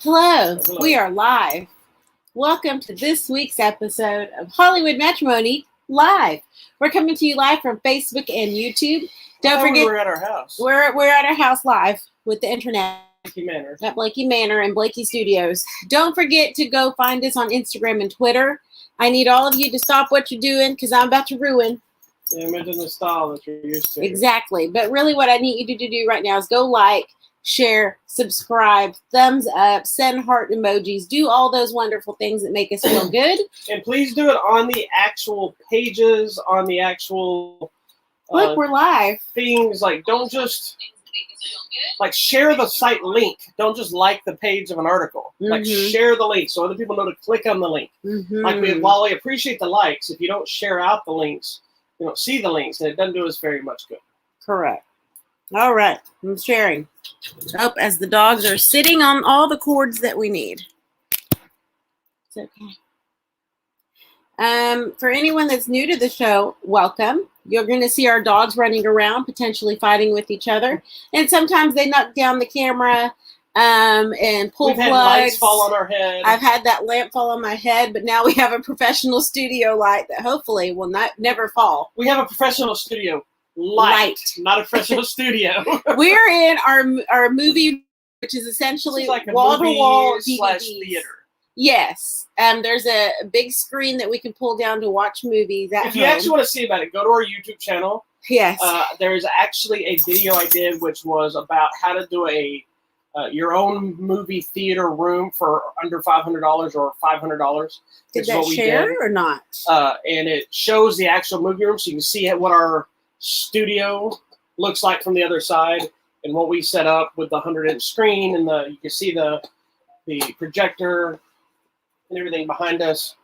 Hello, we are live. Welcome to this week's episode of Hollywood Matrimony Live. We're coming to you live from Facebook and YouTube. Don't forget, we're at our house. We're at our house live with the internet. Blakey Manor. At Blakey Manor and Blakey Studios. Don't forget to go find us on Instagram and Twitter. I need all of you to stop what you're doing because I'm about to ruin. Yeah, imagine the style that you're used to. Exactly. But really what I need you to do right now is go like, share, subscribe, thumbs up, send heart emojis, do all those wonderful things that make us feel good. And please do it on the actual pages, on the actual look, we're live. Things like don't just like share the site link. Don't just like the page of an article. Like share the link so other people know to click on the link. Like while we appreciate the likes, if you don't share out the links, you don't see the links, and it doesn't do us very much good. Correct. All right, I'm sharing. Up as the dogs are sitting on all the cords that we need. It's okay. For anyone that's new to the show, welcome. You're going to see our dogs running around, potentially fighting with each other, and sometimes they knock down the camera and pull We've plugs. had lights fall on our head. I've had that lamp fall on my head, but now we have a professional studio light that hopefully will never fall. We have a professional studio. Light, not a professional studio. We're in our movie, which is essentially like wall-to-wall / theater. Yes, there's a big screen that we can pull down to watch movies at If you actually want to see about it, go to our YouTube channel. Yes. There's actually a video I did which was about how to do your own movie theater room for under $500 or $500. Did that share or not? And it shows the actual movie room, so you can see what our studio looks like from the other side and what we set up with the 100-inch screen, and you can see the projector and everything behind us.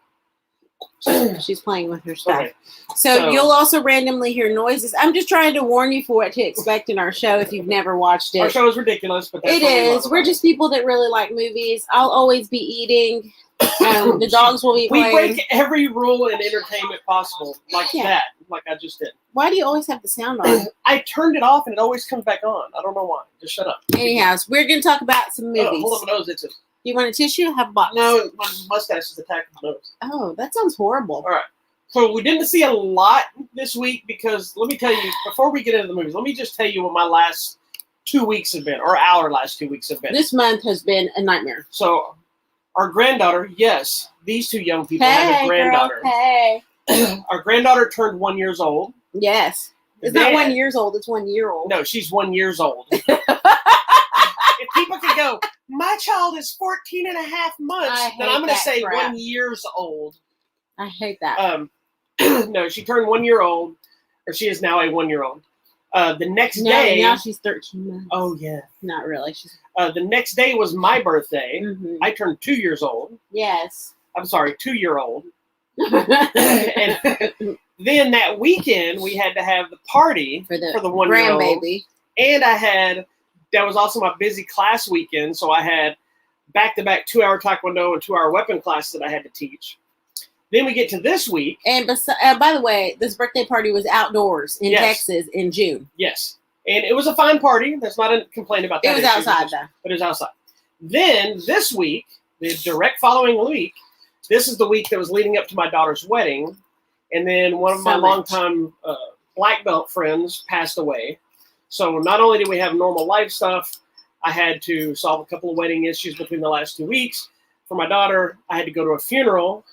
She's playing with her stuff. Okay. So you'll also randomly hear noises. I'm just trying to warn you for what to expect in our show if you've never watched it. Our show is ridiculous, but that's it is. We're just people that really like movies. I'll always be eating. The dogs will be playing. We break every rule in entertainment possible, like that, like I just did. Why do you always have the sound on? I turned it off and it always comes back on. I don't know why. Just shut up. Anyhow, we're going to talk about some movies. Hold on, my nose itches. You want a tissue? Have a box. No, my mustache is attacking my nose. Oh, that sounds horrible. All right. So we didn't see a lot this week because let me tell you, before we get into the movies, let me just tell you what my last 2 weeks have been, or our last 2 weeks have been. This month has been a nightmare. So our granddaughter, yes, these two young people have a granddaughter. Girl, hey. Our granddaughter turned 1 year old. Yes. It's not 1 year old, it's 1 year old. No, she's 1 year old. If people could go, my child is 14 and a half months, then I'm going to say crap. 1 year old. I hate that. No, she turned 1 year old, or she is now a 1 year old. The next day. Now she's 13 months. Oh, yeah. Not really. The next day was my birthday. I turned 2 years old. Yes. I'm sorry, 2 year old. And then that weekend, we had to have the party for the 1 year old. Grandbaby. And that was also my busy class weekend, so I had back-to-back 2-hour taekwondo and 2-hour weapon classes that I had to teach. Then we get to this week. And by the way, this birthday party was outdoors in Texas in June. Yes. And it was a fine party. That's not a complaint about that. It was outside, though. But it was outside. Then this week, the direct following week, this is the week that was leading up to my daughter's wedding. And then one of my longtime black belt friends passed away. So not only did we have normal life stuff, I had to solve a couple of wedding issues between the last 2 weeks. For my daughter, I had to go to a funeral.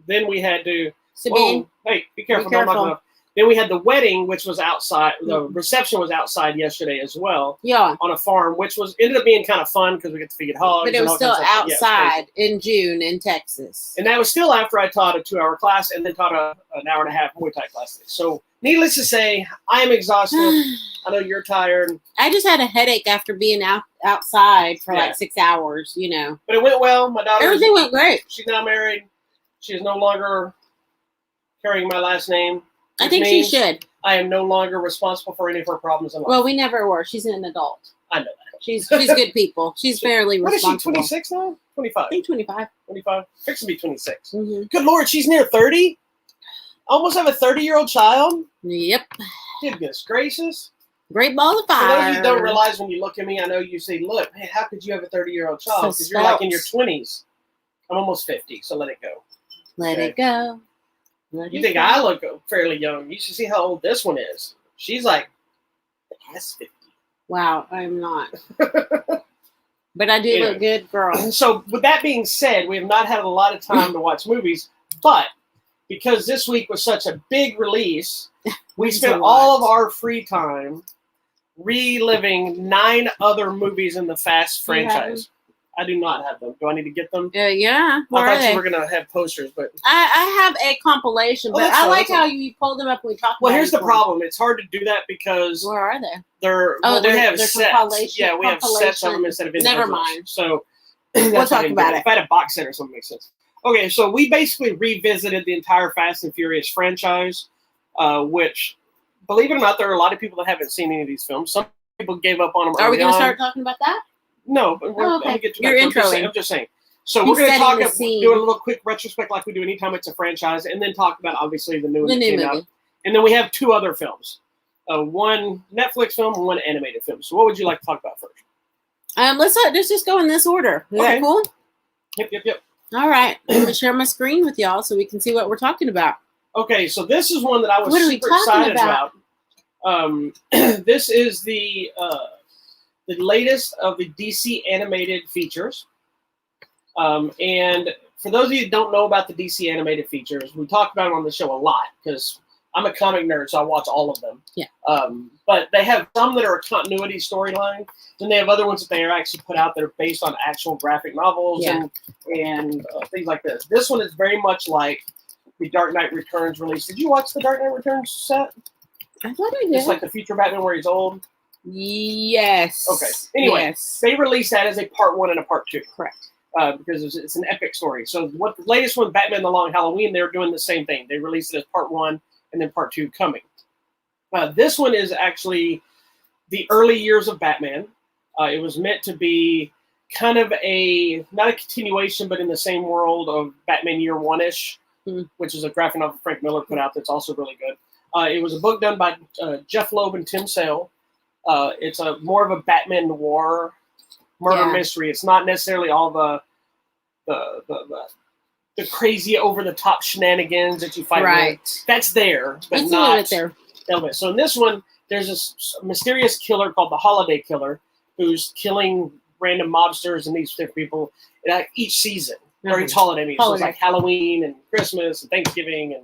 Then we had to... Sabine. Hey, be careful. Then we had the wedding, which was outside. The reception was outside yesterday as well. Yeah. On a farm, which ended up being kind of fun because we got to feed hogs. But it was still outside in June in Texas. And that was still after I taught a 2-hour class and then taught an hour and a half Muay Thai class. So needless to say, I am exhausted. I know you're tired. I just had a headache after being outside for like 6 hours, you know. But it went well. My daughter. Everything went great. She's now married. She is no longer carrying my last name. I think she should. I am no longer responsible for any of her problems in life. Well, we never were. She's an adult. I know that. She's good people. She's fairly responsible. What is she, 26 now? 25? I think 25. 25? Fix to be 26. Good Lord, she's near 30? Almost have a 30-year-old child? Yep. Goodness gracious. Great ball of For fire. those of you who don't realize, when you look at me, I know you say, look, hey, how could you have a 30-year-old child? Because you're like in your 20s. I'm almost 50, so let it go. Let it go. You think I look fairly young. You should see how old this one is. She's like, that's 50. Wow, I'm not. But I do look good, girl. So with that being said, we have not had a lot of time to watch movies, but because this week was such a big release, we spent all of our free time reliving 9 other movies in the Fast franchise. I do not have them. Do I need to get them? Yeah. I thought you were going to have posters, but I have a compilation, but I like how you pulled them up when we talked about Well, here's the problem. It's hard to do that because where are they? We have sets. Yeah, we have sets of them instead of individuals. Never mind. So we'll talk about it. If I had a box set or something, makes sense. Okay, so we basically revisited the entire Fast and Furious franchise, which, believe it or not, there are a lot of people that haven't seen any of these films. Some people gave up on them. Are we going to start talking about that? No, but okay. You're introing. I'm just saying. So we're going to do a little quick retrospect like we do anytime it's a franchise, and then talk about, obviously, the new one that came out. And then we have 2 other films. One Netflix film and one animated film. So what would you like to talk about first? Let's just go in this order. Is that cool? Yep. All right. I'm going to share my screen with y'all so we can see what we're talking about. Okay, so this is one that I was super excited about. This is the latest of the DC animated features. And for those of you who don't know about the DC animated features, we talk about them on the show a lot because I'm a comic nerd, so I watch all of them. Yeah. But they have some that are a continuity storyline, then they have other ones that they are actually put out that are based on actual graphic novels and things like this. This one is very much like the Dark Knight Returns release. Did you watch the Dark Knight Returns set? I thought I did. It's like the future Batman where he's old. Yes. Okay. Anyway, they released that as a part 1 and a part 2. Correct. Because it's an epic story. So what the latest one, Batman the Long Halloween, they're doing the same thing. They released it as part 1 and then part 2 coming. This one is actually the early years of Batman. It was meant to be kind of not a continuation, but in the same world of Batman Year One-ish, which is a graphic novel Frank Miller put out that's also really good. It was a book done by Jeff Loeb and Tim Sale. It's more of a Batman noir murder mystery. It's not necessarily all the crazy over-the-top shenanigans that you find. Right. That's there, but it's not there. Element. So in this one, there's this mysterious killer called the Holiday Killer who's killing random mobsters and these different people each season or each holiday. So it's like Halloween and Christmas and Thanksgiving and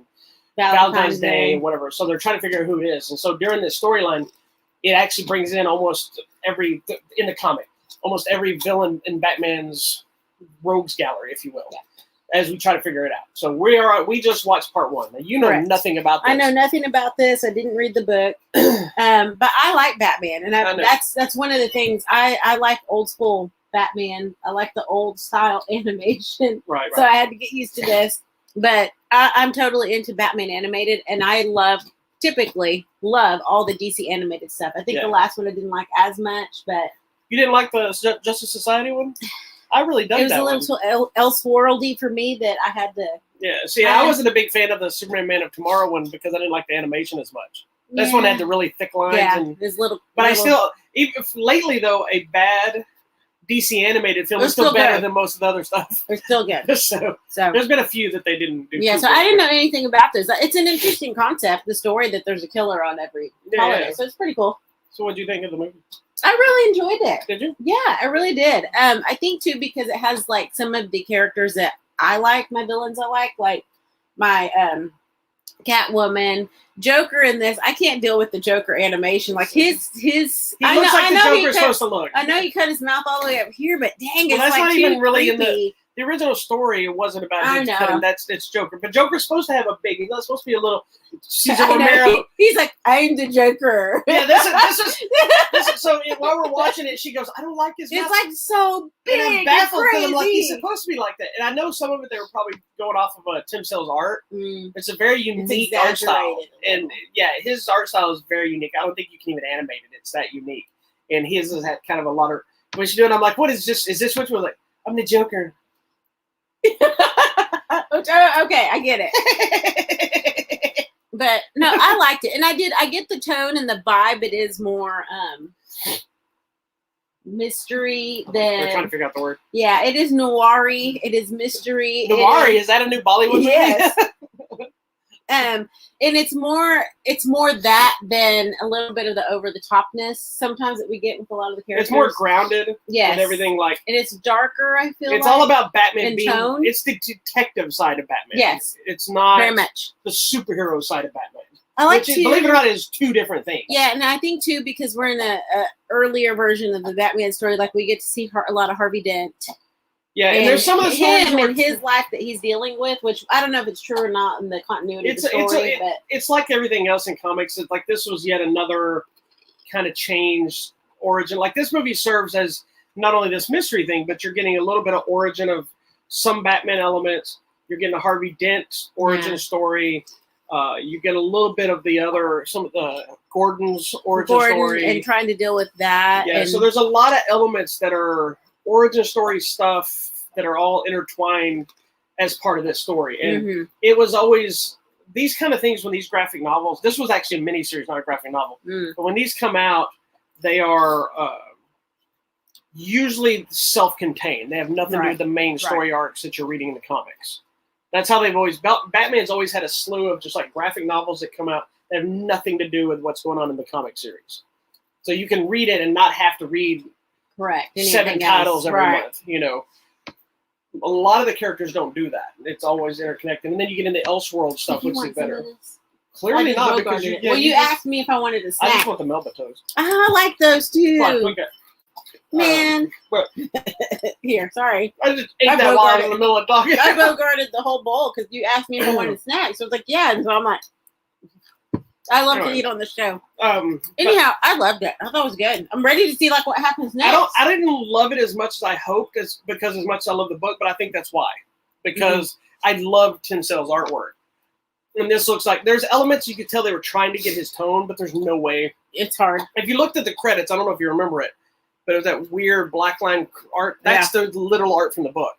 Valentine's Day and whatever. So they're trying to figure out who it is. And so during this storyline, it actually brings in almost every villain in Batman's rogues gallery, if you will, as we try to figure it out. So we just watched part 1. Now, you know nothing about this. I know nothing about this. I didn't read the book, but I like Batman, and that's one of the things I like. Old school Batman. I like the old style animation. Right. So I had to get used to this, but I'm totally into Batman animated, and I typically love all the DC animated stuff. I think the last one I didn't like as much, but you didn't like the Justice Society one? I really dug that one. It was a little elseworldy for me that I had to. Yeah, see, I wasn't a big fan of the Superman Man of Tomorrow one because I didn't like the animation as much. This one had the really thick lines. Yeah, But I still, lately though, a bad DC animated film is still better than most of the other stuff. They're still good. so there's been a few that they didn't do. Yeah, so I didn't know anything about this. It's an interesting concept, the story that there's a killer on every holiday. So it's pretty cool. So what do you think of the movie? I really enjoyed it. Did you? Yeah, I really did. I think too because it has like some of the characters that I like, my villains I like my Catwoman, Joker in this. I can't deal with the Joker animation. Like his. He looks like the Joker's supposed to look. I know he cut his mouth all the way up here, but dang, it's that's like not even really creepy. in the original story. It wasn't about him cutting. It's Joker, but Joker's supposed to have a big. He's not supposed to be a little Caesar Romero. He's like, I'm the Joker. Yeah, this is. So while we're watching it, she goes, I don't like his mouth. It's like so big. And I'm baffled because I'm like, he's supposed to be like that. And I know some of it they were probably going off of Tim Sale's art. It's a very unique art style, and his art style is very unique. I don't think you can even animate it. It's that unique, and his has had kind of a lot of. When she's doing, I'm like, what is this? Is this what you're like? I'm the Joker. Okay, I get it. But no, I liked it, and I get the tone and the vibe. It is more mystery than. We're trying to figure out the word. Yeah, it is noir-y. It is mystery. Noir-y, is that a new Bollywood movie? Yes. And it's more that than a little bit of the over the topness sometimes that we get with a lot of the characters. It's more grounded. Yes. With everything like. And it's darker, I feel it's all about Batman being. tone. It's the detective side of Batman. Yes. It's not very much the superhero side of Batman. I like which, believe it or not, is two different things. Yeah, and I think too because we're in a earlier version of the Batman story, like we get to see a lot of Harvey Dent. Yeah, and there's some of the stories him and his life that he's dealing with, which I don't know if it's true or not in the continuity of the story. But it's like everything else in comics. It's like this was yet another kind of changed origin. Like this movie serves as not only this mystery thing, but you're getting a little bit of origin of some Batman elements. You're getting a Harvey Dent origin story. You get a little bit of some of the Gordon's origin story. And trying to deal with that. Yeah, so there's a lot of elements that are origin story stuff that are all intertwined as part of this story. And it was always these kind of things when these graphic novels, this was actually a miniseries, not a graphic novel. But when these come out, they are usually self-contained. They have nothing to do with the main story arcs that you're reading in the comics. That's how they've always, Batman's always had a slew of just like graphic novels that come out that have nothing to do with what's going on in the comic series. So you can read it and not have to read 7 titles every month, you know. A lot of the characters don't do that. It's always interconnected. And then you get into Elseworld stuff, which is better. Clearly not, because you asked me if I wanted a snack. I just want the Melba toast. I like those too. Fine, man. Here, sorry. I just ate that while I was in the middle of talking. I bogarted the whole bowl because you asked me if I wanted a snack. So I was like, yeah. And so I'm like, I love to eat on the show. Anyhow, I loved it. I thought it was good. I'm ready to see like what happens next. I didn't love it as much as I hoped, because as much as I love the book, but I think that's why. Because I love Tinsel's artwork. And this looks like there's elements you could tell they were trying to get his tone, but there's no way. It's hard. If you looked at the credits, I don't know if you remember it, but it was that weird black line art. That's the literal art from the book.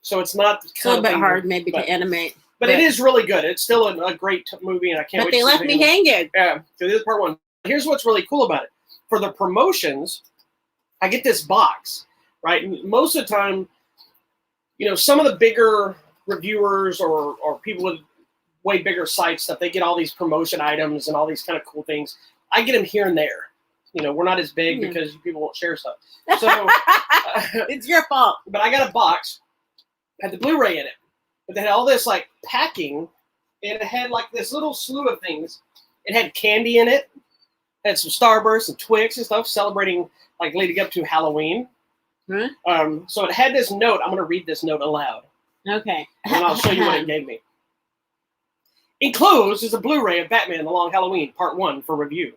So it's not it's a little bit hard maybe to animate. But it is really good. It's still a great movie, and I can't wait to see it. But they left me hanging. Yeah, so this is part 1. Here's what's really cool about it. For the promotions, I get this box, right? And most of the time, you know, some of the bigger reviewers or people with way bigger sites stuff, they get all these promotion items and all these kind of cool things. I get them here and there. You know, we're not as big because people won't share stuff. So it's your fault. But I got a box, had the Blu-ray in it. But they had all this like packing, and it had like this little slew of things. It had candy in it, had some Starburst and Twix and stuff, celebrating like leading up to Halloween. So it had this note. I'm going to read this note aloud. Okay. And I'll show you what it gave me. Enclosed is a Blu-ray of Batman: The Long Halloween, Part 1 for review.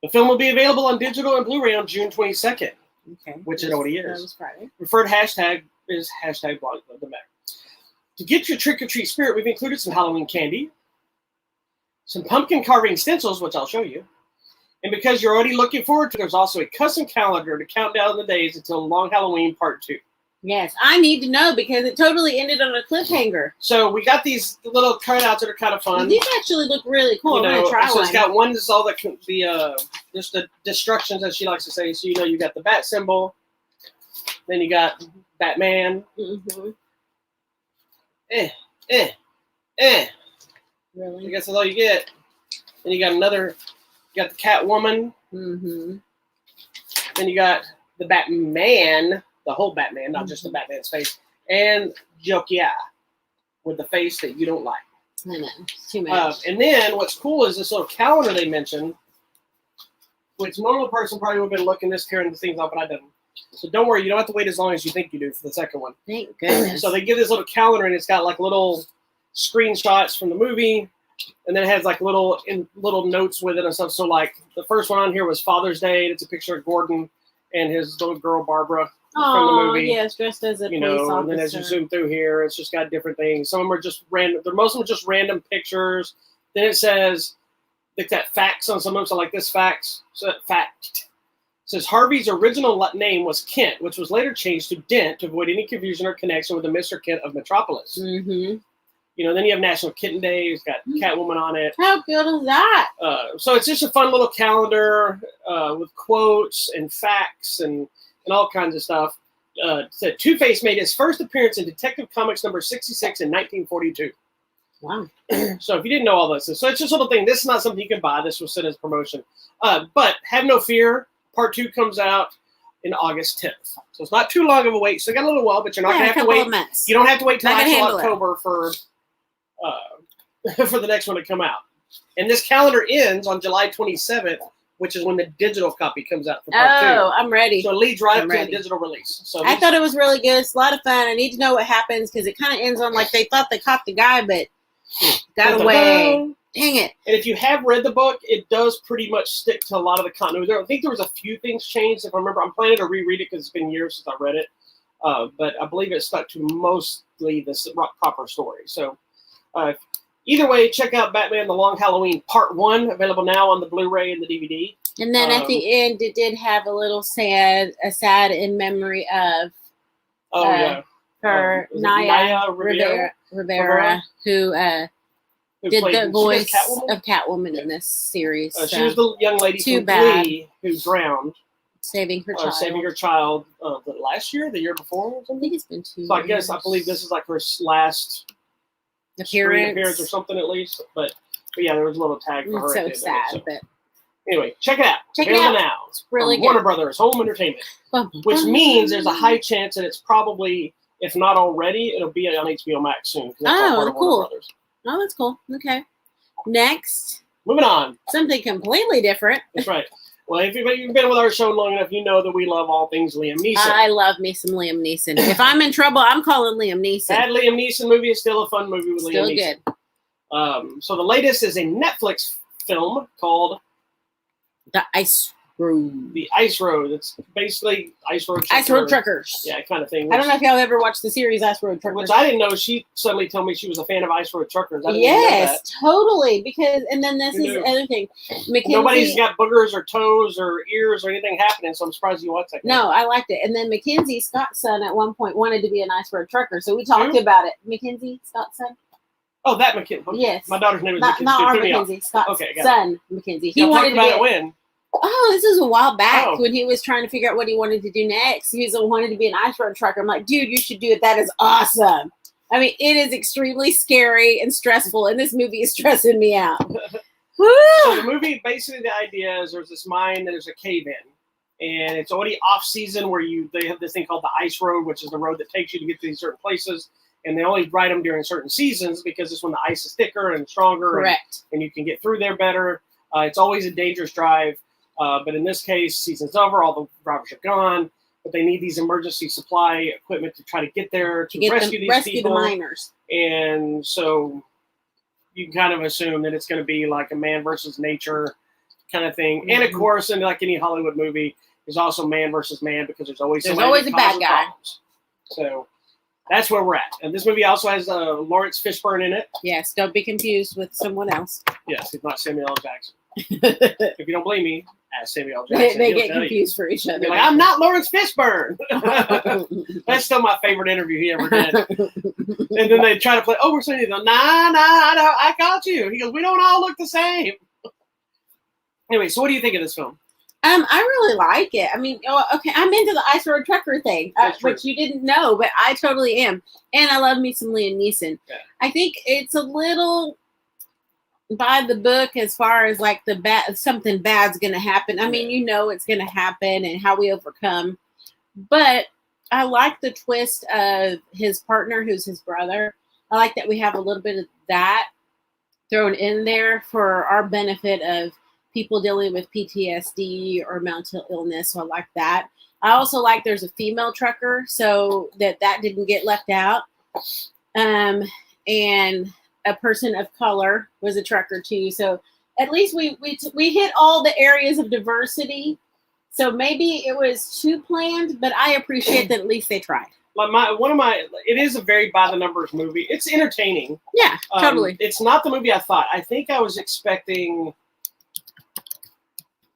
The film will be available on digital and Blu-ray on June 22nd. Okay. Which I know what he is. That was Friday. Preferred hashtag is hashtag Blog the Mac. To get your trick-or-treat spirit, we've included some Halloween candy, some pumpkin carving stencils, which I'll show you. And because you're already looking forward to it, there's also a custom calendar to count down the days until Long Halloween Part 2. Yes, I need to know because it totally ended on a cliffhanger. So we got these little cutouts that are kind of fun. These actually look really cool. I'm going to try one. So it's got one that's all the just the destructions, as she likes to say. So, you know, you got the bat symbol. Then you got Batman. Really? I guess that's all you get. Then you got another, you got the Catwoman. Then you got the Batman, the whole Batman, not just the Batman's face. And Jokia, with the face that you don't like. I know. It's too much. And then what's cool is this little calendar they mentioned, which normal person probably would have been looking this, tearing the things off, but I didn't. So don't worry, you don't have to wait as long as you think you do for the second one. Thank goodness. So they give this little calendar, and it's got like little screenshots from the movie, and then it has like little notes with it and stuff. So like the first one on here was Father's Day. It's a picture of Gordon and his little girl Barbara from the movie. Yes, dressed as a police officer. And then as you zoom through here, it's just got different things. Some of them are just random. Most of them are just random pictures. Then it says like that facts on some of them. So like this fact. It says Harvey's original name was Kent, which was later changed to Dent to avoid any confusion or connection with the Mr. Kent of Metropolis. Then you have National Kitten Day. It's got Catwoman on it. How good is that? So it's just a fun little calendar with quotes and facts and all kinds of stuff. Said Two-Face made his first appearance in Detective Comics number 66 in 1942. Wow. So if you didn't know all this, so it's just a little thing. This is not something you can buy. This was sent as promotion. But have no fear. Part 2 comes out in August 10th. So it's not too long of a wait. So you got a little while, but you're not going to have to wait. You don't have to wait till actual October for the next one to come out. And this calendar ends on July 27th, which is when the digital copy comes out for part 2. Oh, I'm ready. So it leads right up to the digital release. So I thought it was really good. It's a lot of fun. I need to know what happens because it kind of ends on like they thought they caught the guy, but got away. Dang it. And if you have read the book, it does pretty much stick to a lot of the continuity. I think there was a few things changed. If I remember, I'm planning to reread it because it's been years since I read it. But I believe it stuck to mostly the proper story. So either way, check out Batman The Long Halloween Part 1, available now on the Blu-ray and the DVD. And then at the end, it did have a little sad in memory of her Naya Rivera, who did the voice of Catwoman in this series. She was the young lady from Glee who drowned. Saving her child. Last year, the year before, or something? I think it's been 2 years. So I believe this is like her last appearance or something at least. But yeah, there was a little tag for her. It's so sad, but anyway, check it out. Check it out now. It's really good. Warner Brothers Home Entertainment, which means there's a high chance that it's probably, if not already, it'll be on HBO Max soon. Oh, cool. Oh, that's cool. Okay. Next. Moving on. Something completely different. That's right. Well, if you've been with our show long enough, you know that we love all things Liam Neeson. I love me some Liam Neeson. If I'm in trouble, I'm calling Liam Neeson. That Liam Neeson movie is still a fun movie with Liam Neeson. Still good. So the latest is a Netflix film called The Ice Road. The Ice Road. It's basically Ice Road Truckers. Ice Road Truckers. Yeah, kind of thing. I don't know if y'all ever watched the series Ice Road Truckers. Which I didn't know. She suddenly told me she was a fan of Ice Road Truckers. I didn't know that. Totally. Because, and then this is the other thing. Nobody's got boogers or toes or ears or anything happening, so I'm surprised you watched that. No, I liked it. And then Mackenzie Scott's son at one point wanted to be an Ice Road Trucker, so we talked about it. Mackenzie Scott's son? Oh, that Mackenzie. Yes. My daughter's name is Mackenzie. Not our Mackenzie. Scott's son, Mackenzie. He wanted to be about it when? Oh, this is a while back when he was trying to figure out what he wanted to do next. He wanted to be an ice road trucker. I'm like, dude, you should do it. That is awesome. I mean, it is extremely scary and stressful, and this movie is stressing me out. So the movie, basically the idea is there's this mine, there's a cave in, and it's already off season where they have this thing called the ice road, which is the road that takes you to get to these certain places, and they only ride them during certain seasons because it's when the ice is thicker and stronger. Correct. And you can get through there better. It's always a dangerous drive. But in this case, season's over, all the drivers are gone, but they need these emergency supply equipment to try to get there to rescue these people. The miners. And so you can kind of assume that it's going to be like a man versus nature kind of thing. Mm-hmm. And of course, in like any Hollywood movie, there's also man versus man because there's always a bad guy. Problems. So that's where we're at. And this movie also has Lawrence Fishburne in it. Yes, don't be confused with someone else. Yes, he's not Samuel L. Jackson. If you don't believe me, ask Samuel L. Jackson. They get confused for each other. Like, I'm not Lawrence Fishburne. That's still my favorite interview he ever did. And then they try to play, we're saying, nah, I got you. He goes, we don't all look the same. Anyway, so what do you think of this film? I really like it. I mean, okay, I'm into the Ice Road Trucker thing, which you didn't know, but I totally am. And I love me some Liam Neeson. Yeah. I think it's a little by the book as far as like something bad's going to happen. I mean, it's going to happen and how we overcome. But I like the twist of his partner, who's his brother. I like that we have a little bit of that thrown in there for our benefit of people dealing with PTSD or mental illness. So I like that. I also like there's a female trucker, so that didn't get left out. And a person of color was a trucker too. So at least we hit all the areas of diversity. So maybe it was too planned, but I appreciate that at least they tried. It is a very by the numbers movie. It's entertaining. Yeah, totally. It's not the movie I thought. I think I was expecting.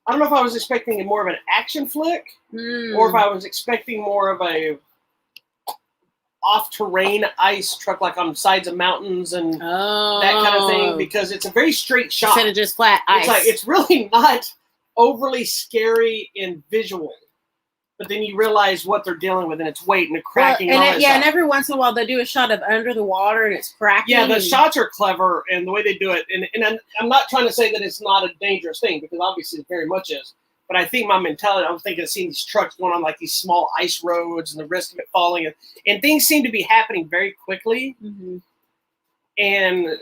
I don't know if I was expecting more of an action flick, or if I was expecting more of a off-terrain ice truck, like on sides of mountains and that kind of thing, because it's a very straight shot. Instead of just flat ice. It's really not overly scary and visual. But then you realize what they're dealing with, and it's weight and the cracking. And every once in a while they do a shot of under the water, and it's cracking. Yeah, the shots are clever, and the way they do it. And I'm not trying to say that it's not a dangerous thing, because obviously it very much is. But I think my mentality, I was thinking of seeing these trucks going on like these small ice roads and the risk of it falling. And things seem to be happening very quickly. Mm-hmm. And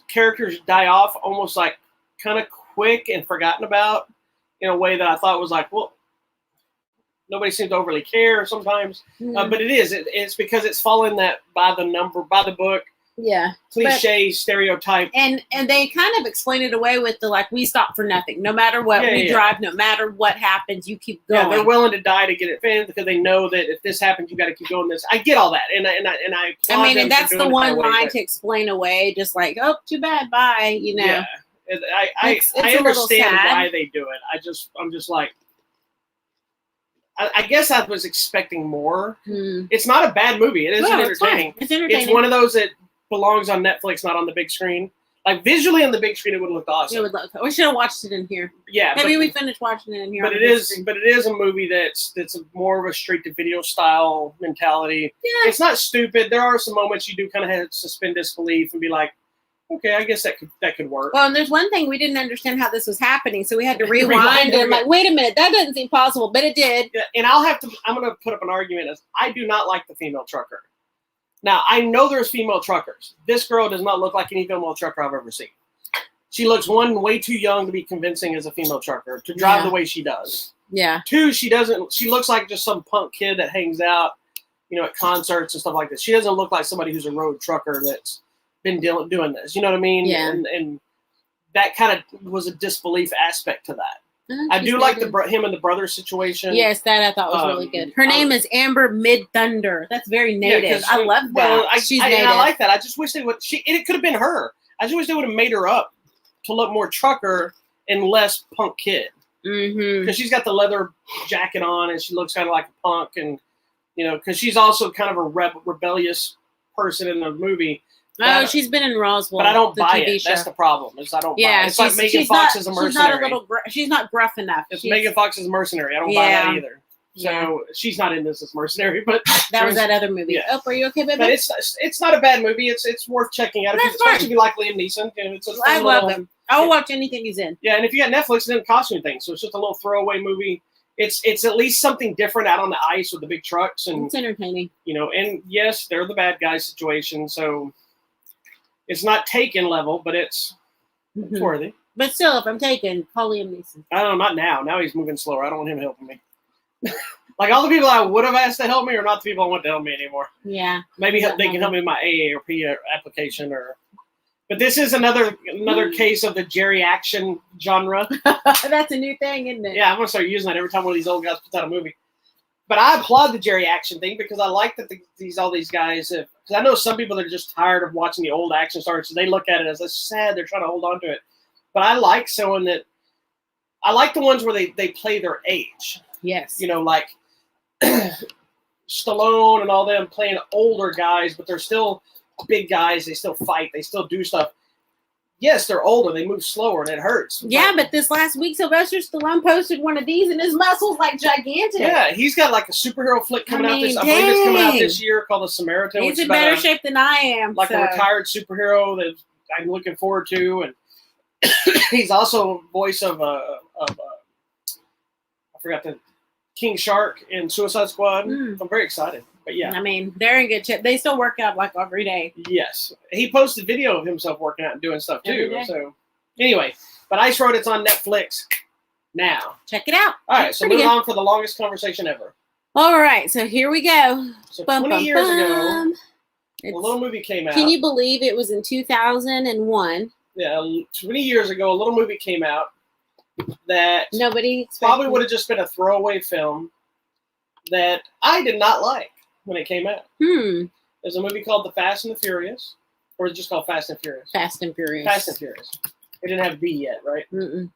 characters die off almost like kind of quick and forgotten about in a way that I thought was like, well, nobody seems to overly care sometimes. Mm-hmm. But it's because it's following that by the book. Yeah, cliche stereotype, and they kind of explain it away with the like, we stop for nothing, no matter what we drive, no matter what happens, you keep going. Yeah, they're willing to die to get it finished because they know that if this happens, you got to keep going. I get all that, and and that's the one line to explain away, just like, oh, too bad, bye, you know. Yeah, I understand why they do it. I'm just like, I guess I was expecting more. It's not a bad movie. It is entertaining. It's entertaining. It's one of those that belongs on Netflix, not on the big screen. Like visually on the big screen, it would look awesome. It would look. We should have watched it in here. Yeah, maybe we finished watching it in here. But it is a movie that's more of a straight to video style mentality. Yeah, it's not stupid. There are some moments you do kind of have to suspend disbelief and be like, okay, I guess that could work. Well, and there's one thing we didn't understand how this was happening, so we had to rewind and like, wait a minute, that doesn't seem possible, but it did. Yeah, and I'm going to put up an argument as I do not like the female trucker. Now, I know there's female truckers. This girl does not look like any female trucker I've ever seen. She looks, one, way too young to be convincing as a female trucker, to drive the way she does. Yeah. Two, she looks like just some punk kid that hangs out, at concerts and stuff like this. She doesn't look like somebody who's a road trucker that's been doing this. You know what I mean? Yeah. And that kind of was a disbelief aspect to that. I do like him and the brother situation. Yes, that I thought was really good. Her name is Amber Mid Thunder. That's very native. I love that. Well, I like that. I just wish they would. It could have been her. I just wish they would have made her up to look more trucker and less punk kid. Because she's got the leather jacket on and she looks kind of like a punk, and because she's also kind of a rebellious person in the movie. Oh, she's been in Roswell. But I don't buy it. That's the problem. I don't buy it. It's like Megan Fox is a mercenary. She's not gruff enough. Megan Fox is a mercenary. I don't buy that either. So she's not in this as mercenary, but that was that other movie. Yeah. Oh, are you okay, baby? But it's not a bad movie. It's worth checking out. Especially if you like Liam Neeson. I love him. I'll watch anything he's in. Yeah, and if you got Netflix, it doesn't cost you anything. So it's just a little throwaway movie. It's at least something different out on the ice with the big trucks, and it's entertaining. And yes, they're the bad guy situation. So it's not Taken level, but it's worthy. But still, if I'm Taken, call Liam Neeson. I don't know, not now. Now he's moving slower. I don't want him helping me. Like all the people I would have asked to help me are not the people I want to help me anymore. Yeah. Maybe they can help me with my AARP application But this is another case of the Jerry action genre. That's a new thing, isn't it? Yeah, I'm going to start using that every time one of these old guys puts out a movie. But I applaud the Jerry action thing because I like that all these guys have, because I know some people that are just tired of watching the old action stars, so they look at it as it's sad, they're trying to hold on to it. But I like I like the ones where they play their age. Yes. Like Stallone and all them playing older guys, but they're still big guys. They still fight. They still do stuff. Yes, they're older. They move slower, and it hurts. Yeah, but this last week, Sylvester Stallone posted one of these, and his muscles like gigantic. Yeah, he's got like a superhero flick coming out this. I believe it's coming out this year called The Samaritan. He's in better shape than I am. Like a retired superhero that I'm looking forward to, and he's also voice of I forgot the King Shark in Suicide Squad. I'm very excited. But yeah, I mean, they're in good shape. They still work out like every day. Yes, he posted video of himself working out and doing stuff too. So anyway, but Ice Road, it's on Netflix now. Check it out. All right, so moving on for the longest conversation ever. All right, so here we go. So 20 years ago, a little movie came out. Can you believe it was in 2001? Yeah, 20 years ago, a little movie came out that nobody probably would have just been a throwaway film that I did not like when it came out. There's a movie called The Fast and the Furious, or it's just called Fast and Furious. Fast and Furious. Fast and Furious. It didn't have B yet, right? Mm-mm.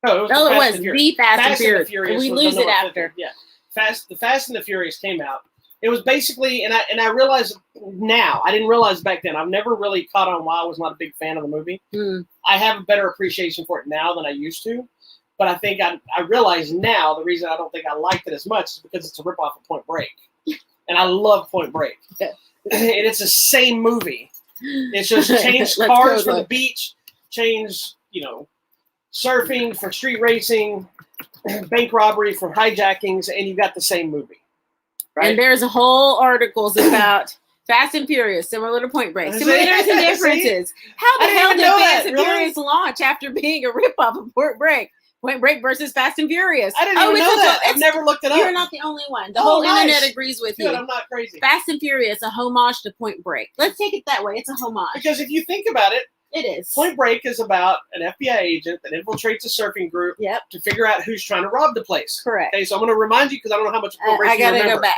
No, it was The Fast and Furious. We lose it after. Yeah. The Fast and the Furious came out, It was basically, and I realize now, I didn't realize back then. I've never really caught on why I was not a big fan of the movie. I have a better appreciation for it now than I used to. But I think I realize now the reason I don't think I liked it as much is because it's a ripoff of Point Break. And I love Point Break. And it's the same movie. It's just changed cars for the beach, changed, surfing for street racing, bank robbery for hijackings, and you got the same movie. Right? And there's a whole articles about Fast and Furious, similar to Point Break. Similarities and differences. How the hell did Fast and Furious launch after being a ripoff of Point Break? Point Break versus Fast and Furious. I didn't even know that. I've never looked it up. You're not the only one. The whole internet agrees with you. I'm not crazy. Fast and Furious, a homage to Point Break. Let's take it that way. It's a homage. Because if you think about it, it is. Point Break is about an FBI agent that infiltrates a surfing group to figure out who's trying to rob the place. Correct. Okay, so I'm going to remind you because I don't know how much Point Break I gotta go back.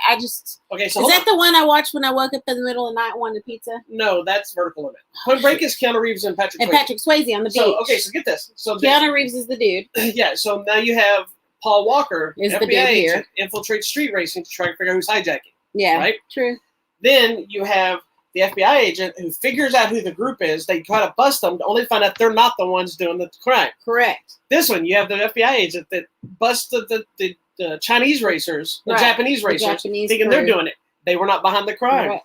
Okay, so is that the one I watched when I woke up in the middle of the night and wanted pizza? No, that's Vertical Limit. Point Break is Keanu Reeves and Patrick Swayze. And Patrick Swayze on the beach. So get this. So Keanu Reeves is the dude. Yeah, so now you have Paul Walker, is FBI the dude agent, here. infiltrates street racing to try to figure out who's hijacking. Yeah, right? True. Then you have the FBI agent who figures out who the group is. They try to bust them, only to find out they're not the ones doing the crime. Correct. This one, you have the FBI agent that busted the Chinese racers, the Japanese racers, thinking they're doing it. They were not behind the crime. Correct.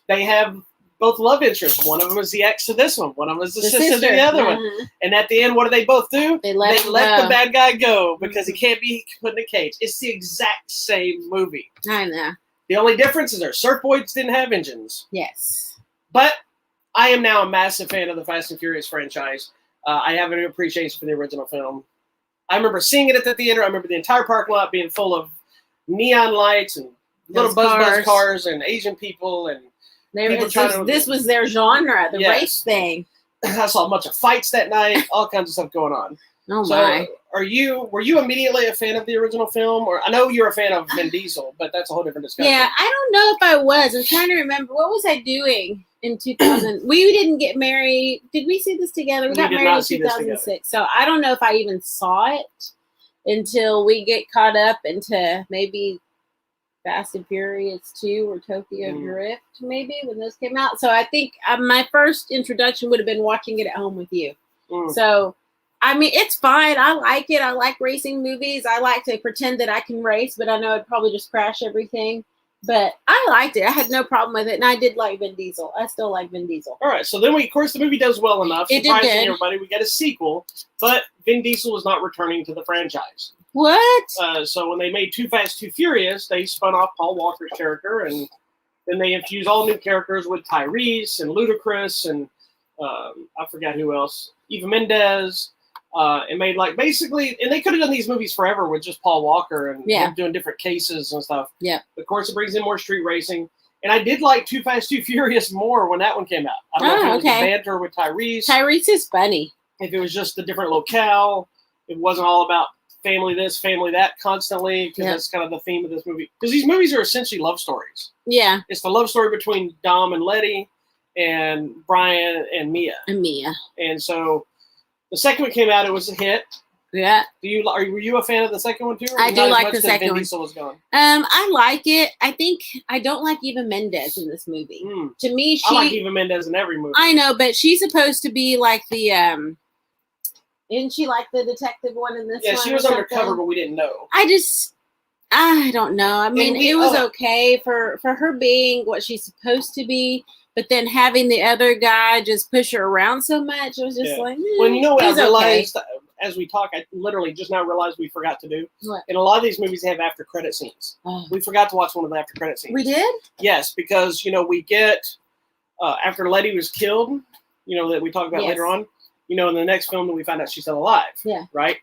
They have both love interests. One of them is the ex to this one. One of them is the sister to the other one. And at the end, what do they both do? They let the bad guy go because he can't be put in a cage. It's the exact same movie. I know. The only difference is our surfboards didn't have engines. Yes. But I am now a massive fan of the Fast and Furious franchise. I have an appreciation for the original film. I remember seeing it at the theater. I remember the entire parking lot being full of neon lights and little buzz cars and Asian people and this was their genre, the race thing. I saw a bunch of fights that night, all kinds of stuff going on. Oh my! Were you immediately a fan of the original film, or I know you're a fan of Vin Diesel, but that's a whole different discussion. Yeah, I don't know if I was. I'm trying to remember what was I doing in 2000. We didn't get married. Did we see this together? We got married in 2006. So I don't know if I even saw it until we get caught up into maybe Fast and Furious 2 or Tokyo Drift, maybe when those came out. So I think my first introduction would have been watching it at home with you. So. I mean, it's fine. I like it. I like racing movies. I like to pretend that I can race, but I know I'd probably just crash everything. But I liked it. I had no problem with it. And I did like Vin Diesel. I still like Vin Diesel. All right. So then of course, the movie does well enough. Surprising everybody. We get a sequel, but Vin Diesel was not returning to the franchise. What? So when they made Too Fast, Too Furious, they spun off Paul Walker's character, and then they infused all new characters with Tyrese and Ludacris and I forgot who else, Eva Mendes. And made basically, and they could have done these movies forever with just Paul Walker and doing different cases and stuff. Yeah. Of course, it brings in more street racing. And I did like Too Fast, Too Furious more when that one came out. I don't know if it was the banter with Tyrese. Tyrese is funny. If it was just a different locale, it wasn't all about family this, family that constantly, because that's kind of the theme of this movie. Because these movies are essentially love stories. Yeah. It's the love story between Dom and Letty and Brian and Mia. And so the second one came out, it was a hit. Yeah. Were you a fan of the second one too? I do like the second one. Diesel was gone? I like it. I think I don't like Eva Mendes in this movie. To me, I like Eva Mendes in every movie. I know, but she's supposed to be like the isn't she like the detective one in this one? Yeah, she was undercover, but we didn't know. I don't know. I mean, it was okay for her being what she's supposed to be. But then having the other guy just push her around so much, it was just like, well, you know what I realized as we talk, I literally just now realized we forgot to do. What? In a lot of these movies, they have after credit scenes. We forgot to watch one of the after credit scenes. We did? Yes, because, we get, after Letty was killed, that we talked about later on, in the next film that we find out she's still alive. Yeah. Right?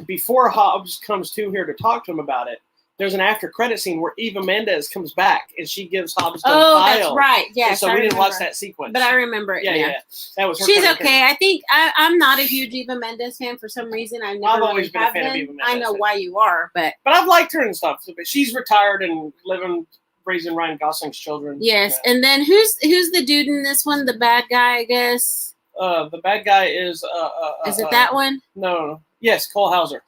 Before Hobbs comes to here to talk to him about it, there's an after credit scene where Eva Mendes comes back and she gives Hobbs the file. That's right. Yes. So we didn't watch that sequence. But I remember it. Yeah. That was her. She's okay. I think I'm not a huge Eva Mendes fan for some reason. I've always been a fan of Eva Mendes. I know why you are, but I've liked her and stuff. But she's retired and raising Ryan Gosling's children. Yes. And then who's the dude in this one? The bad guy, I guess. The bad guy is. Is it that one? No. Yes, Cole Hauser.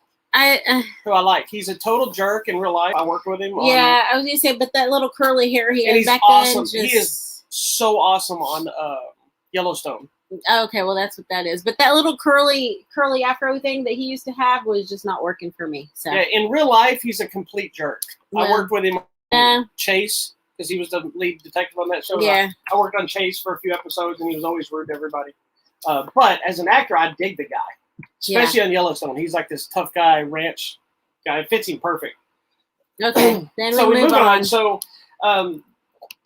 who I like. He's a total jerk in real life. I worked with him. Yeah, I was gonna say, but that little curly hair he had back awesome. then. He is so awesome on Yellowstone. Okay, well that's what that is. But that little curly afro thing that he used to have was just not working for me. So yeah, in real life he's a complete jerk. Yeah. I worked with him on Chase because he was the lead detective on that show. Yeah, I worked on Chase for a few episodes and he was always rude to everybody. But as an actor, I dig the guy, especially on Yellowstone. He's like this tough guy, ranch guy. It fits him perfect. Okay, then so we move on. So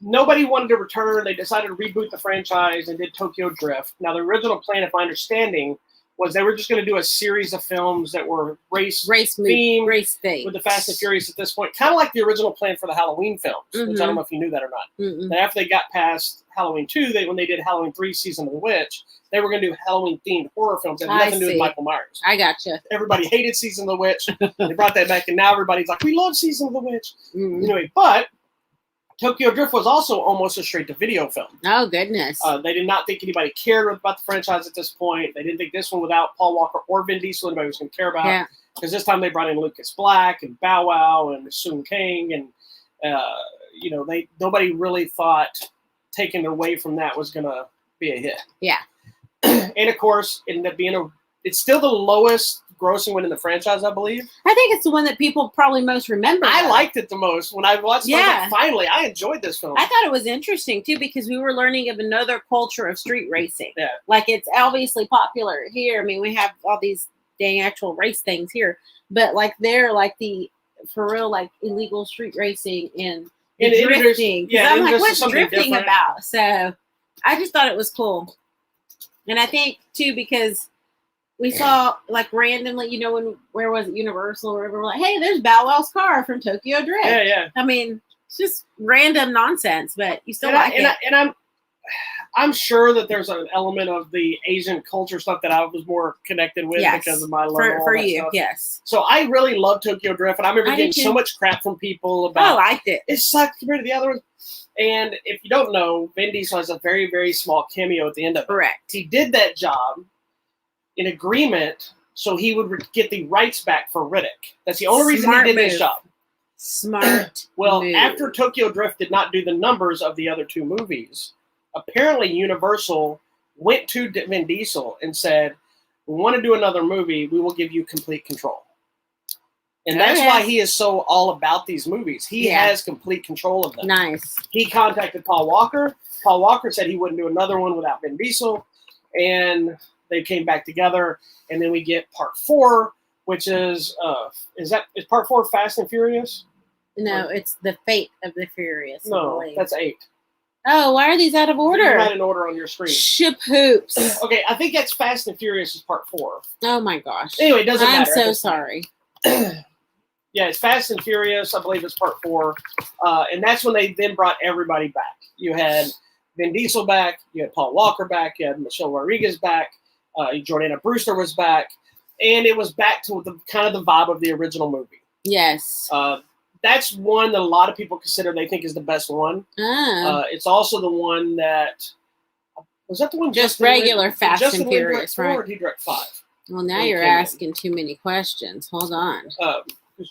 nobody wanted to return. They decided to reboot the franchise and did Tokyo Drift. Now, the original plan, if my understanding, was they were just going to do a series of films that were race themed with the Fast and Furious at this point, kind of like the original plan for the Halloween films, which I don't know if you knew that or not. And after they got past Halloween 2, when they did Halloween 3, Season of the Witch, they were going to do Halloween-themed horror films that had nothing to do with Michael Myers. I gotcha. Everybody hated Season of the Witch. They brought that back, and now everybody's like, we love Season of the Witch. Anyway, but Tokyo Drift was also almost a straight-to-video film. Oh, goodness. They did not think anybody cared about the franchise at this point. They didn't think this one without Paul Walker or Vin Diesel anybody was going to care about. Yeah. Because this time they brought in Lucas Black and Bow Wow and Sung Kang. And, nobody really thought taking away from that was going to be a hit. Yeah. And, of course, it ended up being it's still the lowest grossing one in the franchise, I believe. I think it's the one that people probably most remember. I liked it the most. When I watched it, I was like, finally, I enjoyed this film. I thought it was interesting, too, because we were learning of another culture of street racing. Yeah. Like, it's obviously popular here. I mean, we have all these dang actual race things here. But, like, they're, like, for real, like, illegal street racing and drifting. Yeah, I'm like, what's drifting about? So, I just thought it was cool. And I think, too, because we saw, like, randomly, where was it, Universal or whatever, we're like, hey, there's Bow Wow's car from Tokyo Drift. Yeah. I mean, it's just random nonsense, but you still like it. And I'm sure that there's an element of the Asian culture stuff that I was more connected with because of my love for you, stuff. Yes. So I really love Tokyo Drift, and I remember getting so much crap from people about I liked it. It sucked compared to the other ones. And if you don't know, Vin Diesel has a very, very small cameo at the end of it. Correct. He did that job in agreement so he would get the rights back for Riddick. That's the only reason he did this job. Smart move. After Tokyo Drift did not do the numbers of the other two movies, apparently Universal went to Vin Diesel and said, we want to do another movie, we will give you complete control. And that's why he is so all about these movies. He has complete control of them. Nice. He contacted Paul Walker. Paul Walker said he wouldn't do another one without Vin Diesel. And they came back together. And then we get part 4, which is part 4 Fast and Furious? No, it's The Fate of the Furious. No, that's 8. Oh, why are these out of order? They're not in order on your screen. Ship hoops. Okay, I think that's Fast and Furious is part 4. Oh my gosh. Anyway, it doesn't matter. I'm so sorry. Yeah, it's Fast and Furious. I believe it's part 4. And that's when they then brought everybody back. You had Vin Diesel back. You had Paul Walker back. You had Michelle Rodriguez back. Jordana Brewster was back. And it was back to the kind of the vibe of the original movie. Yes. That's one that a lot of people consider they think is the best one. It's also the one that was that the one just regular Fast and Furious, right? Or did he direct 5? Well, now you're asking too many questions. Hold on.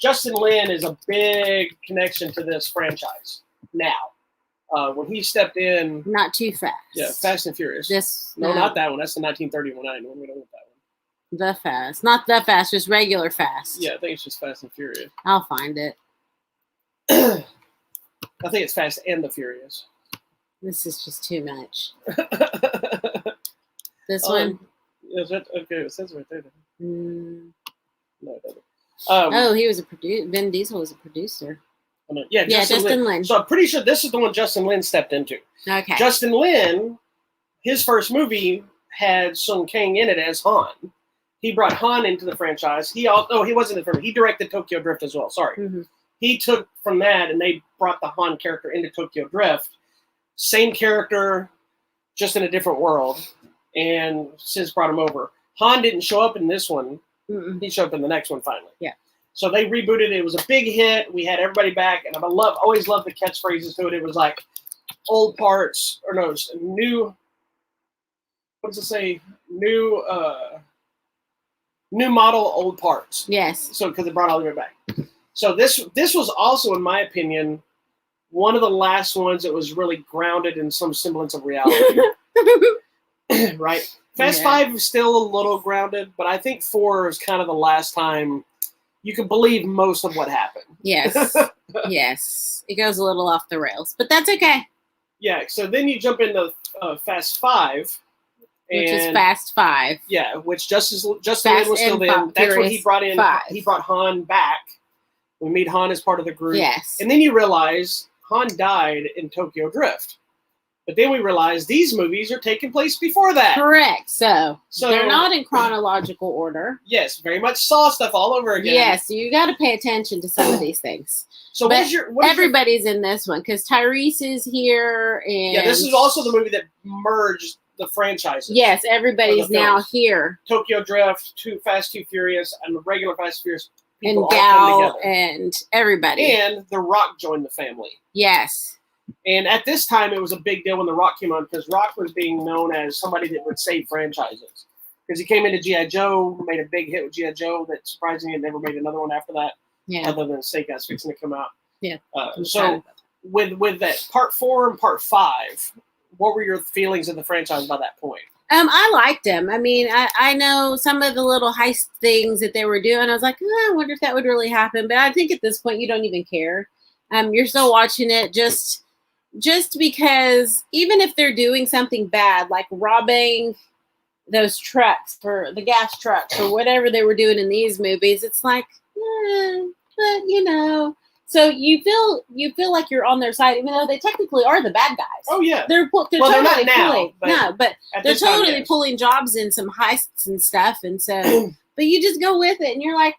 Justin Lin is a big connection to this franchise now. When he stepped in, not too fast. Yeah, Fast and Furious. No, not that one. That's the 1931 one. We don't want that one. The Fast, not the Fast, just regular Fast. Yeah, I think it's just Fast and Furious. I'll find it. I think it's Fast and the Furious. This is just too much. This one? Is it? Okay, it says right there. No, it doesn't. He was a producer. Vin Diesel was a producer. Yeah, Justin Lin. So I'm pretty sure this is the one Justin Lin stepped into. Okay. Justin Lin, his first movie had Sung Kang in it as Han. He brought Han into the franchise. He wasn't in the film. He directed Tokyo Drift as well. Sorry. Mm-hmm. He took from that and they brought the Han character into Tokyo Drift. Same character, just in a different world. And since brought him over. Han didn't show up in this one. Mm-mm. He showed up in the next one finally. Yeah. So they rebooted it. It was a big hit. We had everybody back. And always loved the catchphrases to it. It was like old parts, or no, new, what does it say? New, new model, old parts. Yes. So because it brought all the way back. So this was also, in my opinion, one of the last ones that was really grounded in some semblance of reality. Right? Fast 5 is still a little grounded, but I think 4 is kind of the last time you can believe most of what happened. Yes. Yes. It goes a little off the rails, but that's okay. Yeah, so then you jump into Fast 5. Which is Fast 5. Yeah, which Justin Lin was still in. That's when he brought in. 5. He brought Han back. We meet Han as part of the group. Yes. And then you realize Han died in Tokyo Drift. But then we realize these movies are taking place before that. Correct. So they're not in chronological order. Yes, very much Saw stuff all over again. Yes, you got to pay attention to some of these things. So everybody's in this one because Tyrese is here. And yeah, this is also the movie that merged the franchises. Yes, everybody's now here. Tokyo Drift, Fast 2 Furious, and the regular Fast Furious. And Gal and everybody. And The Rock joined the family. Yes. And at this time, it was a big deal when The Rock came on because Rock was being known as somebody that would save franchises. Because he came into G.I. Joe, made a big hit with G.I. Joe that surprisingly had never made another one after that. Yeah. Other than Snake Eyes fixing to come out. Yeah. So with that Part 4 and Part 5, what were your feelings of the franchise by that point? I liked them. I mean, I know some of the little heist things that they were doing. I was like, I wonder if that would really happen. But I think at this point, you don't even care. You're still watching it just because even if they're doing something bad, like robbing those trucks for the gas trucks or whatever they were doing in these movies, it's like, but you know. So you feel like you're on their side, even though they technically are the bad guys. Oh yeah, they're totally not now, but they're totally pulling jobs in some heists and stuff, and so but you just go with it, and you're like,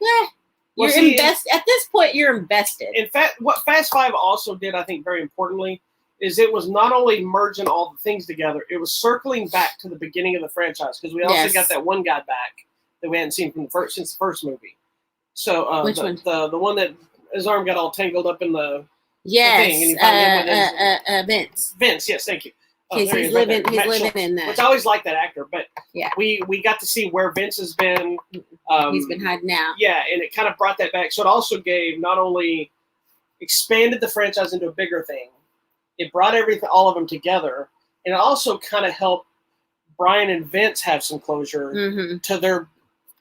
you're invested. At this point, you're invested. In fact, what Fast 5 also did, I think, very importantly, is it was not only merging all the things together, it was circling back to the beginning of the franchise because we also got that one guy back that we hadn't seen since the first movie. So which one? The one that his arm got all tangled up in the thing, and Vince. Vince, yes, thank you. He's living in that. Which I always like that actor, but yeah, we got to see where Vince has been. He's been hiding out. Yeah, and it kind of brought that back. So it also gave not only expanded the franchise into a bigger thing, it brought all of them together, and it also kind of helped Brian and Vince have some closure to their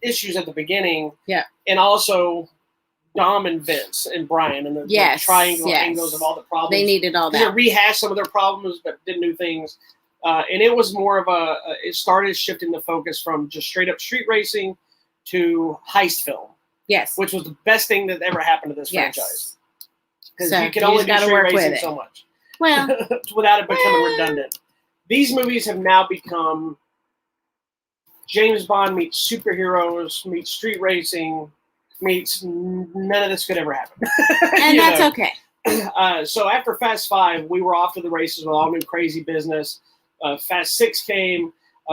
issues at the beginning. Yeah, and also Dom and Vince and Brian and the triangle angles of all the problems. They needed all that. They rehashed some of their problems, but did new things. And it was more of it started shifting the focus from just straight up street racing to heist film. Yes. Which was the best thing that ever happened to this franchise. Because you can only do street racing so much. Well, without it becoming redundant. These movies have now become James Bond meets superheroes, meets street racing, meets none of this could ever happen. And that's okay. So after Fast 5, we were off to the races with all new crazy business. Fast 6 came.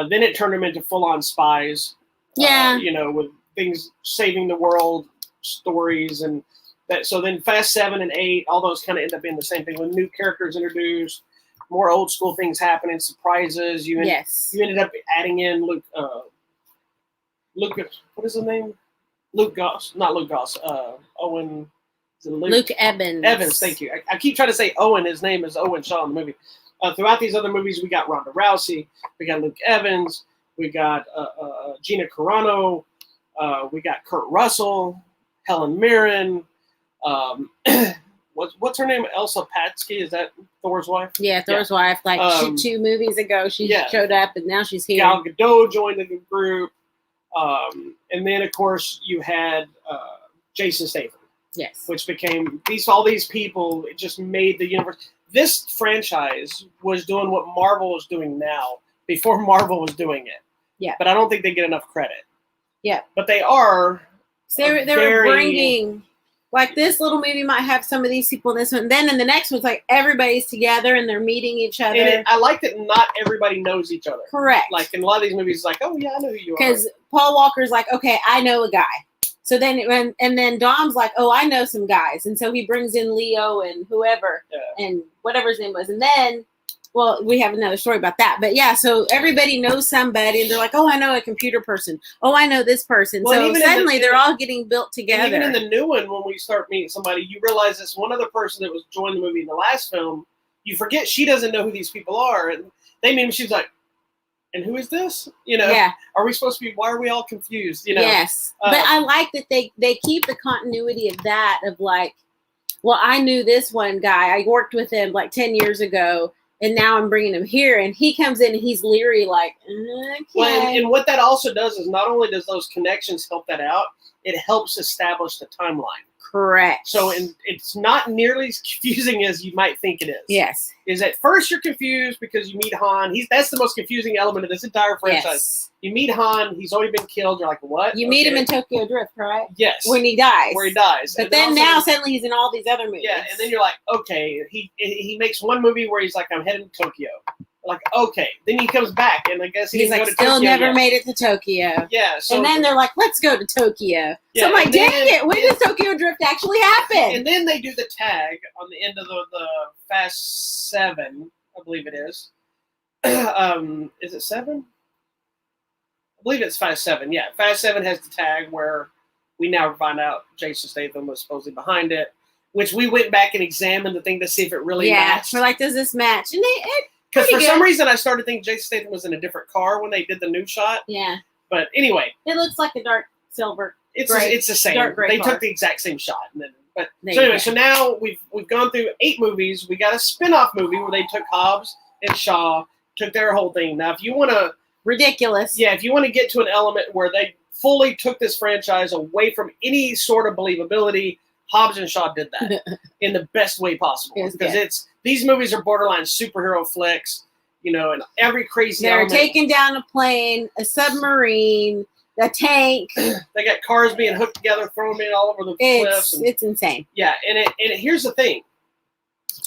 Then it turned them into full-on spies. Yeah. With things saving the world, stories, and that. So then Fast 7 and 8, all those kind of end up being the same thing with new characters introduced, more old school things happening, surprises. You ended up adding in Luke. What is his name? Luke Goss, not Luke Goss. Owen. Luke Evans. Evans, thank you. I keep trying to say Owen. His name is Owen Shaw in the movie. Throughout these other movies, we got Ronda Rousey, we got Luke Evans, we got Gina Carano, we got Kurt Russell, Helen Mirren. What's her name? Elsa Patsky? Is that Thor's wife? Yeah, Thor's wife. Like 2 movies ago, she showed up, and now she's here. Gal Gadot joined the group. And then, of course, you had Jason Statham. Yes. Which became all these people. It just made the universe. This franchise was doing what Marvel is doing now before Marvel was doing it. Yeah. But I don't think they get enough credit. Yeah. But they are. They were bringing, like, this little movie might have some of these people in this one. Then in the next one's like everybody's together and they're meeting each other. And I like that not everybody knows each other. Correct. Like in a lot of these movies, it's like, oh yeah, I know who you are. Because Paul Walker's like, okay, I know a guy. So then then Dom's like, oh, I know some guys. And so he brings in Leo and whoever and whatever his name was. And then Well, we have another story about that. But yeah, so everybody knows somebody, and they're like, oh, I know a computer person. Oh, I know this person. Well, so suddenly they're all getting built together. Even in the new one, when we start meeting somebody, you realize this one other person that was joined the movie in the last film, you forget she doesn't know who these people are. And they mean she's like, and who is this? You know, are we supposed to be, why are we all confused? You know? Yes. But I like that they keep the continuity of that, of like, well, I knew this one guy. I worked with him like 10 years ago. And now I'm bringing him here, and he comes in and he's leery, like, okay. Well, and what that also does is not only does those connections help that out, it helps establish the timeline. Correct. So it's not nearly as confusing as you might think it is. Yes. Is at first you're confused because you meet Han. That's the most confusing element of this entire franchise. Yes. You meet Han. He's already been killed. You're like, what? You meet him in Tokyo Drift, right? Yes. When he dies. Where he dies. But then now suddenly he's in all these other movies. Yeah, and then you're like, okay. He makes one movie where he's like, I'm heading to Tokyo. Like, okay. Then he comes back, and I guess he's like, still never made it to Tokyo. Yeah. So, and then they're like, let's go to Tokyo. Yeah, so I'm like, dang it, when does Tokyo Drift actually happen? And then they do the tag on the end of the Fast 7, I believe it is. Is it 7? I believe it's Fast 7. Yeah, Fast 7 has the tag where we now find out Jason Statham was supposedly behind it, which we went back and examined the thing to see if it really matched. We're like, does this match? And because for some reason I started thinking Jason Statham was in a different car when they did the new shot. Yeah. But anyway. It looks like a dark silver. It's the same. They took the exact same shot. So now we've gone through 8 movies. We got a spin-off movie where they took Hobbs and Shaw, took their whole thing. Now, if you want to... Ridiculous. Yeah, if you want to get to an element where they fully took this franchise away from any sort of believability, Hobbs and Shaw did that in the best way possible. Because these movies are borderline superhero flicks, you know, and every crazy element. They're taking down a plane, a submarine, a tank. They got cars being hooked together, thrown in all over the cliffs. It's insane. Yeah, and here's the thing.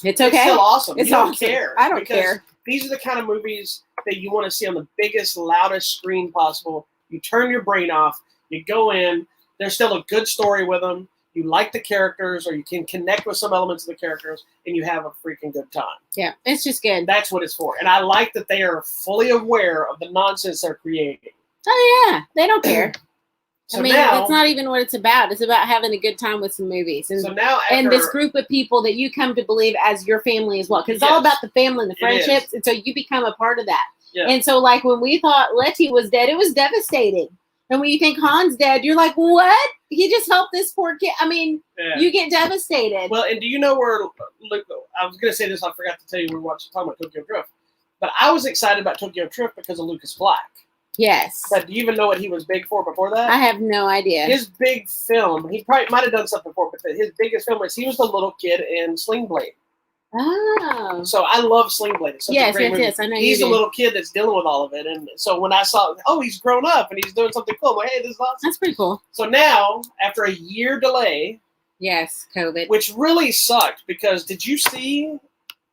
It's okay. It's still awesome. It's don't awesome. care. I don't care. These are the kind of movies that you want to see on the biggest, loudest screen possible. You turn your brain off. You go in. There's still a good story with them. You like the characters, or you can connect with some elements of the characters, and you have a freaking good time. Yeah, it's just good. That's what it's for. And I like that they are fully aware of the nonsense they're creating. Oh, yeah. They don't care. So I mean, that's not even what it's about. It's about having a good time with some movies. And, so now and this group of people that you come to believe as your family as well. Because it's all about the family and the friendships. And so you become a part of that. Yeah. And so, like, when we thought Letty was dead, it was devastating. And when you think Han's dead, you're like, what? He just helped this poor kid. I mean, you get devastated. Well, and do you know where, look, I was going to say this, I forgot to tell you, we were talking about Tokyo Drift. But I was excited about Tokyo Drift because of Lucas Black. Yes. But do you even know what he was big for before that? I have no idea. His big film, he probably might have done something before, but his biggest film was he was the little kid in Sling Blade. Oh. So I love Sling Blade. It's such a great movie. Yes, I know he's a little kid that's dealing with all of it. And so when I saw, he's grown up and he's doing something cool, I'm like, hey, this is awesome. That's pretty cool. So now, after a year delay. Yes, COVID. Which really sucked because did you see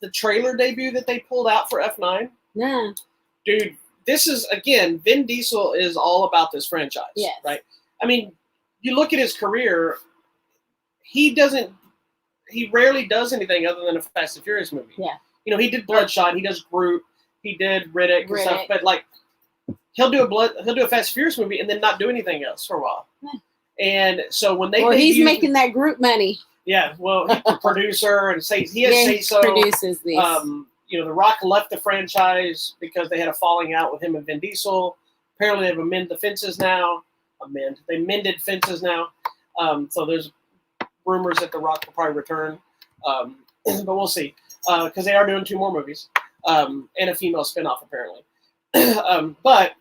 the trailer debut that they pulled out for F9? No. Dude, this is, again, Vin Diesel is all about this franchise. Yes. Right? I mean, you look at his career, he rarely does anything other than a Fast and Furious movie. Yeah. You know, he did Bloodshot, he does Groot, he did Riddick and stuff, but like he'll do a Fast and Furious movie and then not do anything else for a while. Yeah. And so when they he's making that Groot money. Yeah, well, he's a producer and he has say so. Produces these. You know, The Rock left the franchise because they had a falling out with him and Vin Diesel. Apparently they've amended the fences now. They mended fences now. So there's rumors that The Rock will probably return, but we'll see, because they are doing 2 more movies and a female spinoff apparently. But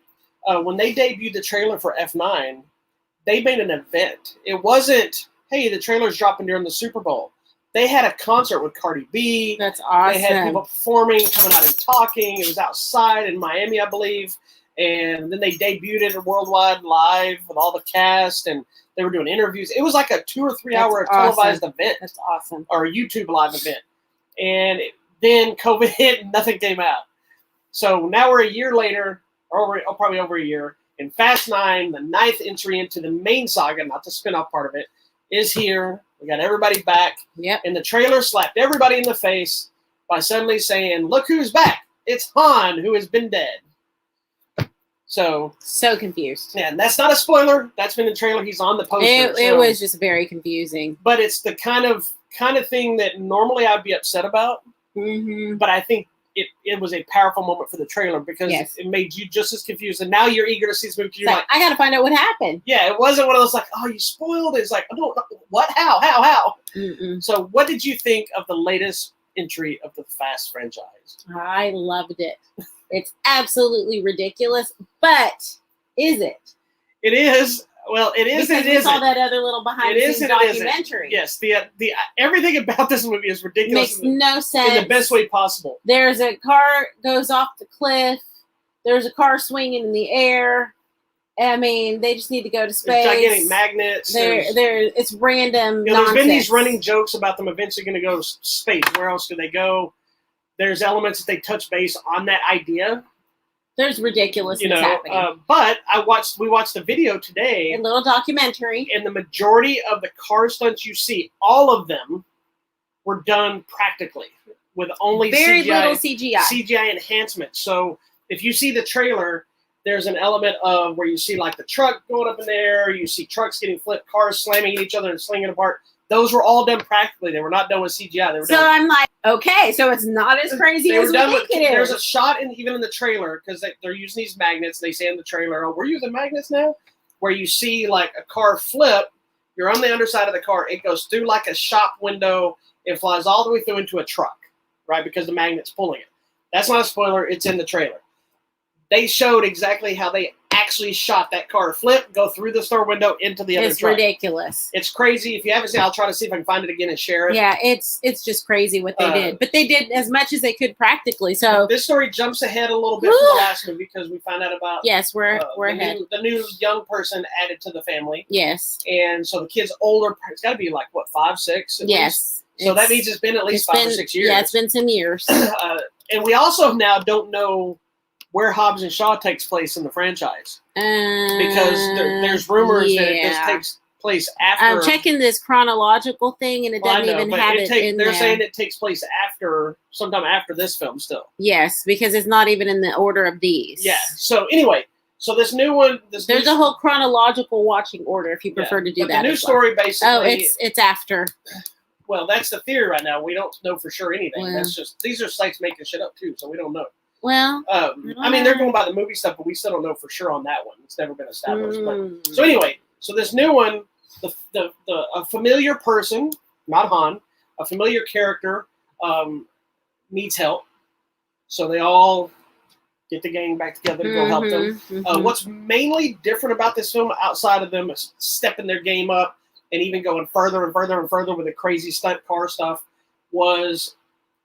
when they debuted the trailer for F9, they made an event. It wasn't, hey, the trailer's dropping during the Super Bowl. They had a concert with Cardi B. That's awesome. They had people performing, coming out and talking. It was outside in Miami, I believe. And then they debuted it worldwide live with all the cast, and they were doing interviews. It was like a 2 or 3 hour televised event. That's awesome. Or a YouTube live event. And then COVID hit and nothing came out. So now we're a year later, or probably over a year, and Fast 9, the 9th entry into the main saga, not the spin-off part of it, is here. We got everybody back. Yep. And the trailer slapped everybody in the face by suddenly saying, look who's back. It's Han, who has been dead. So confused. Yeah, and that's not a spoiler. That's been in the trailer. He's on the poster. It was just very confusing. But it's the kind of thing that normally I'd be upset about. Mm-hmm. But I think it was a powerful moment for the trailer because it made you just as confused. And now you're eager to see this movie. You're like, I got to find out what happened. Yeah, it wasn't one of those like, oh, you spoiled it. It's like, oh, what? How? Mm-mm. So what did you think of the latest entry of the Fast franchise? I loved it. It's absolutely ridiculous, but is it? It is. Well, it is. Because we saw that other little behind-the-scenes documentary. Yes, the everything about this movie is ridiculous. Makes no sense in the best way possible. There's a car goes off the cliff. There's a car swinging in the air. I mean, they just need to go to space. There's gigantic magnets. It's random. There's been these running jokes about them eventually going to go to space. Where else do they go? There's elements that they touch base on that idea. There's ridiculousness happening. But we watched a video today. A little documentary. And the majority of the car stunts you see, all of them were done practically with only very little CGI. CGI enhancement. So if you see the trailer, there's an element of where you see like the truck going up in the air, you see trucks getting flipped, cars slamming each other and slinging apart. Those were all done practically. They were not done with CGI. I'm like, okay, so it's not as crazy as we think it is. There's a shot even in the trailer, because they're using these magnets. They say in the trailer, oh, we're using magnets now, where you see like a car flip. You're on the underside of the car. It goes through like a shop window. It flies all the way through into a truck, right? Because the magnet's pulling it. That's not a spoiler. It's in the trailer. They showed exactly how they actually shot that car flip, go through the store window into the other truck. It's ridiculous. It's crazy. If you haven't seen it, I'll try to see if I can find it again and share it. Yeah, it's just crazy what they did. But they did as much as they could practically. So this story jumps ahead a little bit from the last movie because we found out about we're ahead. The new young person added to the family. Yes. And so the kid's older. It's got to be like, what, 5, 6? Yes. So that means it's been at least 5 or 6 years. Yeah, it's been some years. And we also now don't know where Hobbs and Shaw takes place in the franchise. Because there's rumors that this takes place after. I'm checking this chronological thing, and it doesn't even have it in there. They're saying it takes place sometime after this film still. Yes, because it's not even in the order of these. Yeah. So anyway, this new one. There's a whole chronological watching order if you prefer to do that. The new story basically. Oh, it's after. Well, that's the theory right now. We don't know for sure anything. Well, that's just these are sites making shit up too, so we don't know. Well, I mean, they're going by the movie stuff, but we still don't know for sure on that one. It's never been established. But, so anyway, this new one, a familiar person, not Han, a familiar character needs help. So they all get the gang back together to go help them. What's mainly different about this film, outside of them stepping their game up and even going further and further and further with the crazy stunt car stuff, was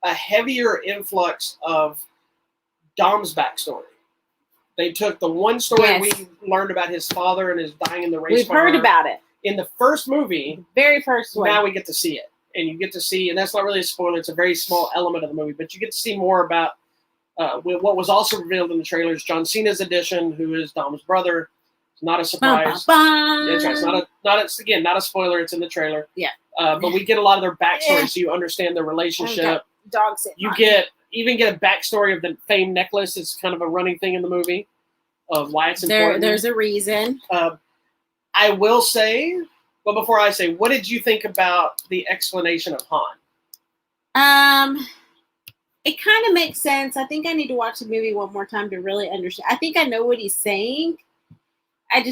a heavier influx of Dom's backstory. They took the one story we learned about his father and his dying in the race. We've heard about it in the first movie, very first one. Now we get to see it, and you get to see, and that's not really a spoiler. It's a very small element of the movie, but you get to see more about what was also revealed in the trailers. John Cena's addition, who is Dom's brother. It's not a surprise. That's right. It's not a spoiler. It's in the trailer. Yeah. But we get a lot of their backstory, so you understand their relationship. Dogs. Even get a backstory of the famed necklace. It's kind of a running thing in the movie of why it's important. There's a reason. I will say, but before I say, what did you think about the explanation of Han? It kind of makes sense. I think I need to watch the movie one more time to really understand. I think I know what he's saying. I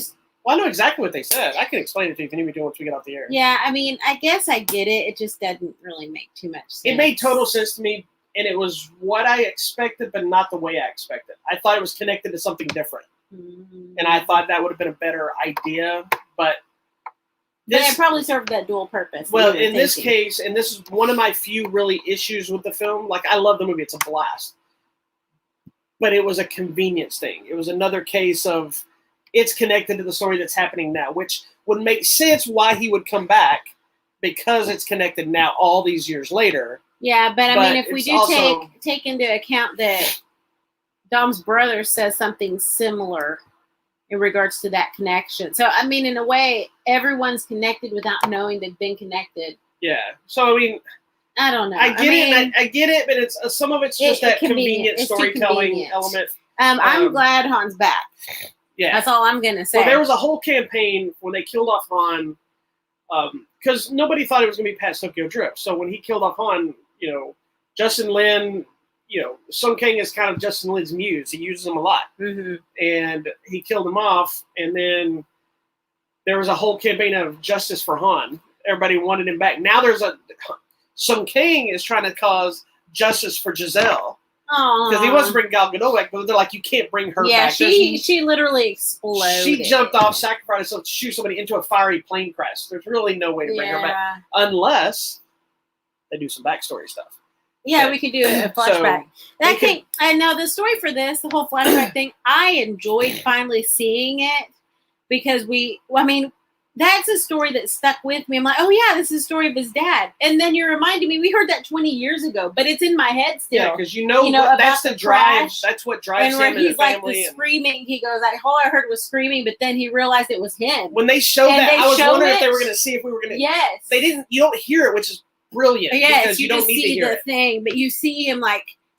know exactly what they said. I can explain it to you if you need me to once we get off the air. Yeah, I mean, I guess I get it. It just doesn't really make too much sense. It made total sense to me. And it was what I expected, but not the way I expected. I thought it was connected to something different. And I thought that would have been a better idea. But it probably served that dual purpose. Well, in this case, and this is one of my few really issues with the film. Like, I love the movie. It's a blast. But it was a convenience thing. It was another case of it's connected to the story that's happening now, which would make sense why he would come back, because it's connected now all these years later. Yeah, but I mean, if we do take into account that Dom's brother says something similar in regards to that connection. So, I mean, in a way, everyone's connected without knowing they've been connected. Yeah. So, I mean, I don't know. I get it, but it's some of it's just that convenient storytelling element. I'm glad Han's back. Yeah, that's all I'm gonna say. Well, there was a whole campaign when they killed off Han, because nobody thought it was gonna be past Tokyo Drift. So when he killed off Han, Justin Lin, Sung Kang is kind of Justin Lin's muse. He uses him a lot, and he killed him off. And then there was a whole campaign of justice for Han. Everybody wanted him back. Now there's Sung Kang is trying to cause justice for Giselle. Because he wants to bring Gal Gadot back, but they're like, you can't bring her back. She literally exploded. She jumped off, sacrificed herself to shoot somebody into a fiery plane crash. There's really no way to bring her back. Unless they do some backstory stuff. Yeah, we could do a flashback. I know the story for this, the whole flashback thing, I enjoyed finally seeing it because that's a story that stuck with me. I'm like, oh yeah, this is the story of his dad. And then you reminded me, we heard that 20 years ago, but it's in my head still. Yeah, because that's the drive. That's what drives him and the family. He's like screaming. He goes, all I heard was screaming, but then he realized it was him. When they showed that, I was wondering if they were going to see if we were going to. Yes. They didn't. You don't hear it, which is brilliant. Yes, because you don't need to hear the thing, but you see him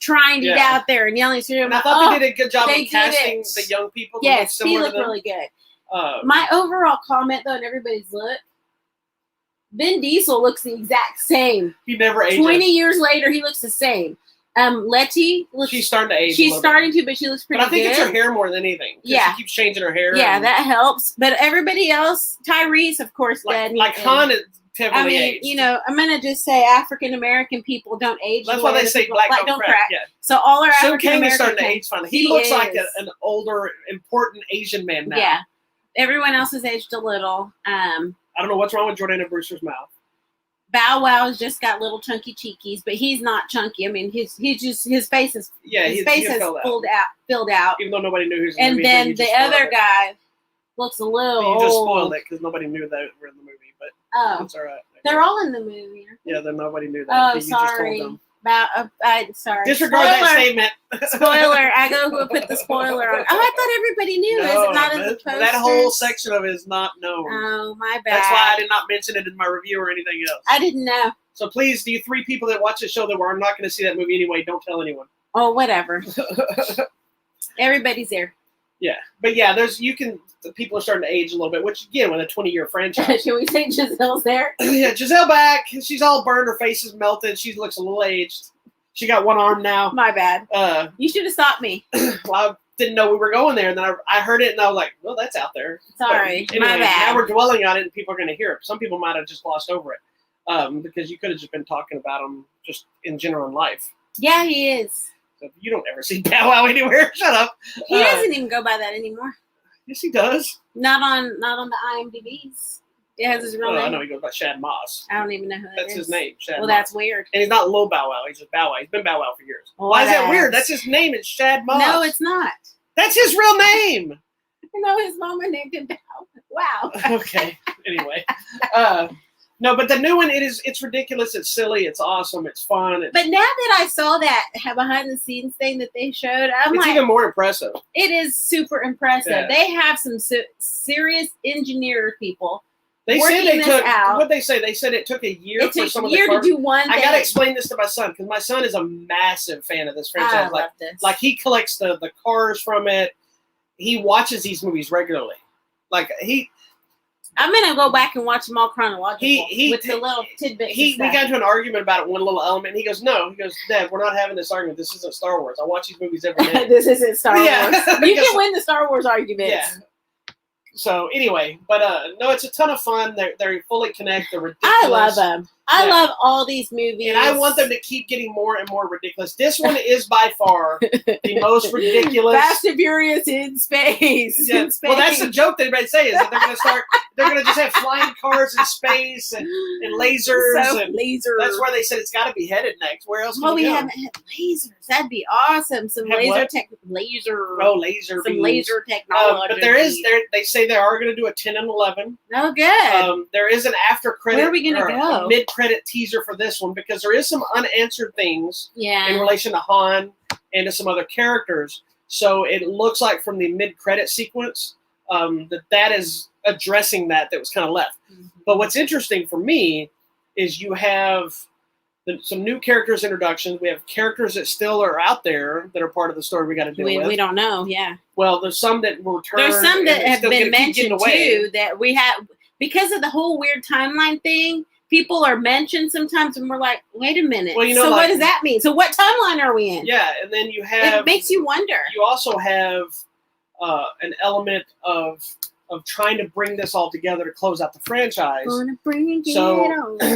trying to get out there and yelling to him. And I thought they did a good job of casting the young people. Yes, he looked really good. My overall comment, though, and everybody's look, Vin Diesel looks the exact same. He never ages. 20 years later, he looks the same. Letty looks. She's starting to age. She's starting to, but she looks pretty good. But I think it's her hair more than anything. Yeah. She keeps changing her hair. Yeah, that helps. But everybody else, Tyrese, of course, dead. Han is heavily aged. I'm going to just say African American people don't age. That's why they say black don't crack. Yeah. So all our African American is starting to age finally. He looks like an older, important Asian man now. Yeah. Everyone else has aged a little. I don't know what's wrong with Jordana Brewster's mouth. Bow Wow's just got little chunky cheekies, but he's not chunky. I mean, his face is filled out. Even though nobody knew who's. And then the other guy looks a little. You just spoiled it because nobody knew that we're in the movie, but it's all right. They're all in the movie. Yeah, then nobody knew that. Oh, sorry. Sorry. Disregard that statement. Spoiler. I go put the spoiler on. Oh, I thought everybody knew. Is it not in the poster? That whole section of it is not known. Oh, my bad. That's why I did not mention it in my review or anything else. I didn't know. So please, you three people that watch the show that were not going to see that movie anyway, don't tell anyone. Oh, whatever. Everybody's there. Yeah, but yeah, the people are starting to age a little bit, which again, with a 20-year franchise. Should we say Giselle's there? Yeah, Giselle back. She's all burned. Her face is melted. She looks a little aged. She got one arm now. My bad. You should have stopped me. Well, I didn't know we were going there, and then I heard it, and I was like, well, that's out there. Sorry, anyway, my bad. Now we're dwelling on it, and people are going to hear it. Some people might have just glossed over it because you could have just been talking about them just in general in life. Yeah, he is. So you don't ever see Bow Wow anywhere. Shut up. He doesn't even go by that anymore. Yes, he does. Not on the IMDb's. It has his real name. I know he goes by Shad Moss. I don't even know who that is. That's his name, Shad Moss. That's weird. And he's not Lil Bow Wow. He's just Bow Wow. He's been Bow Wow for years. Why is that weird? That's his name. It's Shad Moss. No, it's not. That's his real name. His mama named him Bow Wow. Okay. Anyway. No, but the new one, it's ridiculous. It's silly. It's awesome. It's fun. But now that I saw that behind the scenes thing that they showed, it's even more impressive. It is super impressive. Yeah. They have some serious engineer people. They said they took what they say. They said it took a year for some of the cars. To do one thing. I gotta explain this to my son because my son is a massive fan of this franchise. I love this. Like he collects the cars from it. He watches these movies regularly. I'm gonna go back and watch them all chronologically with the little tidbits. We got into an argument about it, one little element. He goes, "No," he goes, "Dad, we're not having this argument. This isn't Star Wars. I watch these movies every day." This isn't Star Wars. You can win the Star Wars arguments. Yeah. So anyway, but no, it's a ton of fun. They're fully connected. They're ridiculous. I love them. I love all these movies, and I want them to keep getting more and more ridiculous. This one is by far the most ridiculous. Fast and Furious in space. Yeah. In space. Well, that's the joke they've been saying is that they're going to just have flying cars in space and lasers. Lasers. That's where they said it's got to be headed next. Where else? Well, we haven't had lasers. That'd be awesome. Some laser. Oh, laser. Some laser technology. But they say they are going to do a 10 and 11. Oh, good. There is an after credit. Where are we going to go? Mid-credit teaser for this one because there is some unanswered things in relation to Han and to some other characters. So it looks like from the mid-credit sequence that is addressing that was kind of left. Mm-hmm. But what's interesting for me is you have some new characters introductions. We have characters that still are out there that are part of the story we got to deal with. We don't know, yeah. Well, there's some that will return. There's some that have been mentioned too that we have, because of the whole weird timeline thing. People are mentioned sometimes, and we're like, wait a minute. Well, so what does that mean? So what timeline are we in? Yeah, and then you have. It makes you wonder. You also have an element of trying to bring this all together to close out the franchise. So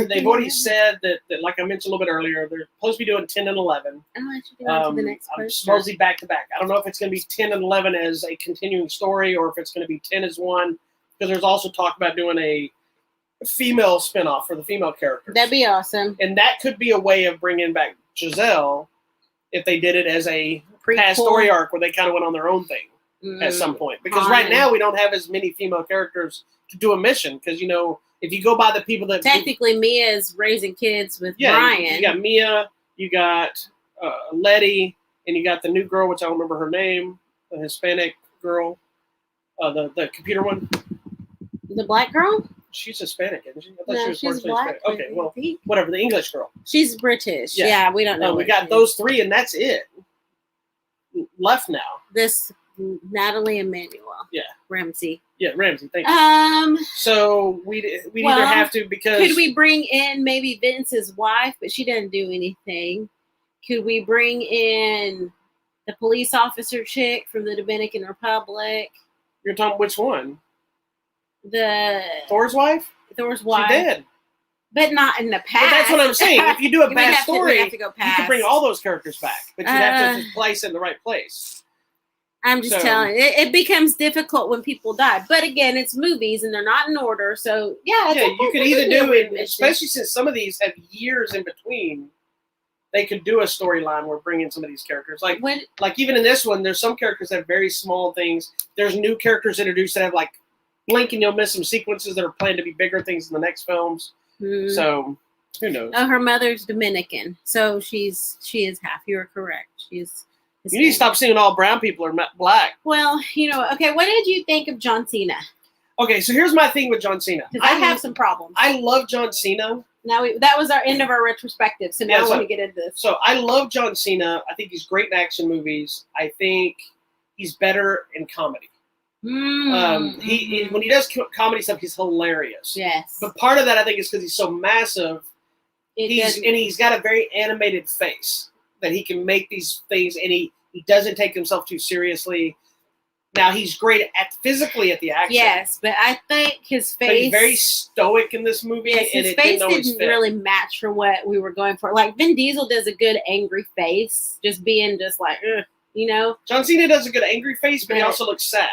they've already said that, like I mentioned a little bit earlier, they're supposed to be doing 10 and 11. I should go on to the next I'm supposedly back to back. I don't know if it's going to be 10 and 11 as a continuing story or if it's going to be 10 as one, because there's also talk about doing a female spinoff for the female characters. That'd be awesome. And that could be a way of bringing back Giselle if they did it as a past story arc where they kind of went on their own thing at some point. Because right now we don't have as many female characters to do a mission. Because, you know, if you go by the people that... Technically, Mia's raising kids with Brian. You got Mia, you got Letty, and you got the new girl, which I don't remember her name, the Hispanic girl, the computer one. The black girl? She's Hispanic, isn't she? I thought no, she was she's black. Hispanic. Okay, well, whatever. The English girl. She's British. Yeah, we don't know. We got those three, and that's it. Left now. This Natalie Emmanuel. Yeah. Ramsey. Yeah, Ramsey. Thank you. So we either have to, because could we bring in maybe Vince's wife, but she doesn't do anything. Could we bring in the police officer chick from the Dominican Republic? You're talking which one? Thor's wife? Thor's wife. She did. But not in the past. But that's what I'm saying. If you do a past story, you can bring all those characters back. But you have to just place it in the right place. I'm just telling you, it becomes difficult when people die. But again, it's movies and they're not in order. So, you could either do it, especially since some of these have years in between. They could do a storyline where bringing some of these characters. Like even in this one, there's some characters that have very small things. There's new characters introduced that have like blink and you'll miss some sequences that are planned to be bigger things in the next films. So who knows? Oh, her mother's Dominican, so she is half. You're correct. She's. You need to stop seeing all brown people are black. Well, okay. What did you think of John Cena? Okay, so here's my thing with John Cena. Because I have some problems. I love John Cena. Now that was our end of our retrospective. So now I want to get into this. So I love John Cena. I think he's great in action movies. I think he's better in comedy. When he does comedy stuff, he's hilarious. Yes. But part of that, I think, is because he's so massive. He's got a very animated face that he can make these things, and he doesn't take himself too seriously. Now he's great physically at the action. Yes, but I think his face. But he's very stoic in this movie. Yes, his face didn't really match for what we were going for. Like Vin Diesel does a good angry face, just being just like, John Cena does a good angry face, but he also looks sad.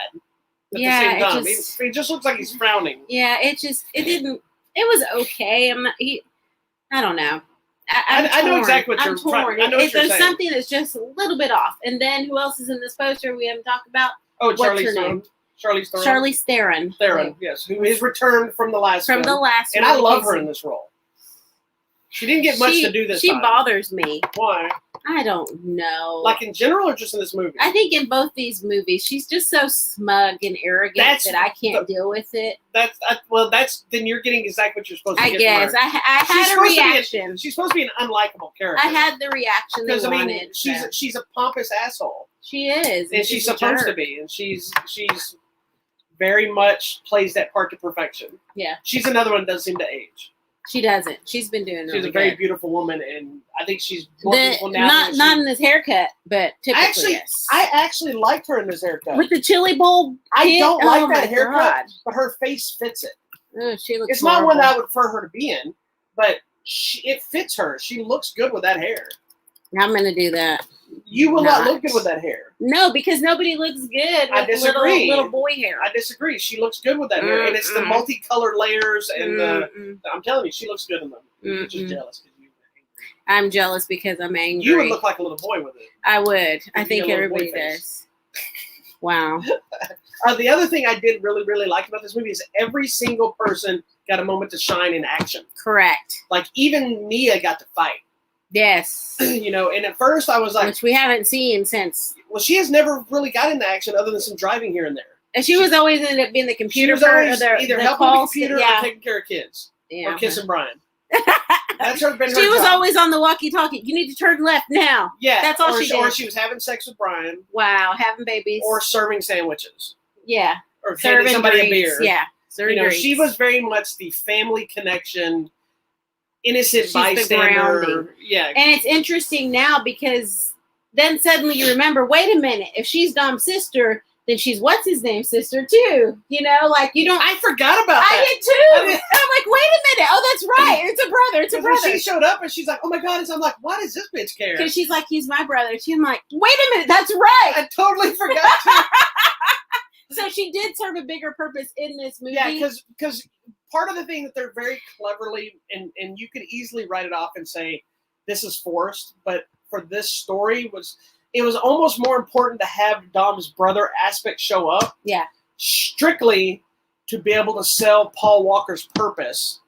At the same time, he just looks like he's frowning. Yeah, it didn't. It was okay. I don't know. I know exactly what you're trying. I know what you're there's saying. Something that's just a little bit off. And then who else is in this poster we haven't talked about? Oh, Charlize Theron. Charlize Theron. Theron, yes, who is returned from the last film. And I love her in this role. She didn't get much to do this time. She bothers me. Why? I don't know. Like in general or just in this movie? I think in both these movies, she's just so smug and arrogant that I can't deal with it. Then you're getting exactly what you're supposed to get. I guess. I had a reaction. She's supposed to be an unlikable character. I had the reaction they wanted. She's a pompous asshole. She is. And she's supposed to be. And she's very much plays that part to perfection. Yeah. She's another one that doesn't seem to age. She doesn't. She's been doing really She's a very beautiful woman, and I think she's more beautiful now. Not in this haircut, but typically. I actually liked her in this haircut. With the chili bowl. I don't like that haircut, but her face fits it. Oh, she looks. It's not one that I would prefer her to be in, but it fits her. She looks good with that hair. I'm gonna do that. You will not look good with that hair. No, because nobody looks good with I disagree. Little boy hair. I disagree. She looks good with that hair, and it's the multicolored layers, and I'm telling you, she looks good in them. You're just jealous because you're angry. I'm jealous because I'm angry. You would look like a little boy with it. I would. I think everybody does. Wow. The other thing I did really, really like about this movie is every single person got a moment to shine in action. Correct. Like even Mia got to fight. Yes. And at first I was like... Which we haven't seen since... Well, she has never really got into action other than some driving here and there. And she was always ended up being the computer. She was always either helping the computer or taking care of kids. Yeah. Or kissing Brian. That's her. She was always on the walkie-talkie. You need to turn left now. Yeah, that's all she did. Or she was having sex with Brian. Wow, having babies. Or serving sandwiches. Yeah. Or serving somebody a beer. Yeah. She was very much the family connection, innocent bystander. Yeah. And it's interesting now because then suddenly you remember, wait a minute, if she's Dom's sister, then she's what's his name sister too. You know, like you don't. I forgot about that. I did too. I'm like, wait a minute. Oh, that's right. It's a brother. It's a brother. When she showed up and she's like, oh my God. I'm like, why does this bitch care? Because she's like, he's my brother. I'm like, wait a minute. That's right. I totally forgot too. So she did serve a bigger purpose in this movie. Yeah, because part of the thing that they're very cleverly, and you could easily write it off and say, this is forced, but for this story, it was almost more important to have Dom's brother aspect show up. Yeah. Strictly to be able to sell Paul Walker's purpose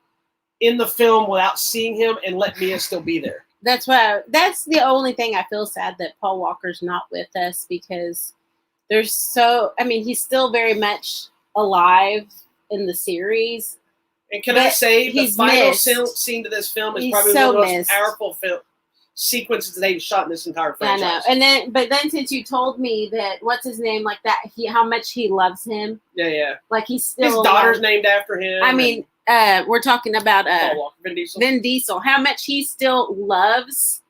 in the film without seeing him and let Mia still be there. That's the only thing I feel sad that Paul Walker's not with us because he's still very much alive in the series. And can I say the final scene to this film is probably one of the most powerful sequences they've shot in this entire franchise. I know. But then since you told me that what's his name like that, how much he loves him. Yeah. Like he's still his daughter's named after him. I mean, we're talking about Paul Walker, Vin Diesel. Vin Diesel. How much he still loves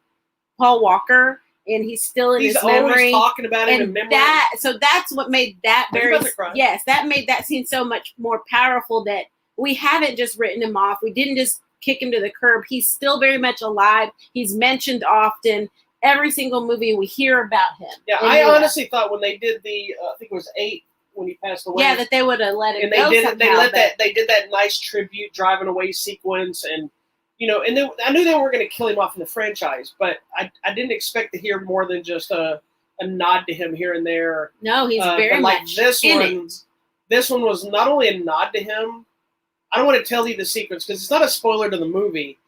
Paul Walker. And he's still in his memory. He's always talking about him in memory. So that's what made that that made that scene so much more powerful that we haven't just written him off. We didn't just kick him to the curb. He's still very much alive. He's mentioned often. Every single movie we hear about him. Yeah, I honestly thought when they did the, I think it was 8 when he passed away. Yeah, that they would have let him go somehow. They did that nice tribute driving away sequence and and then I knew they were going to kill him off in the franchise, but I didn't expect to hear more than just a nod to him here and there. No, he's very much in it. This one was not only a nod to him. I don't want to tell you the sequence because it's not a spoiler to the movie,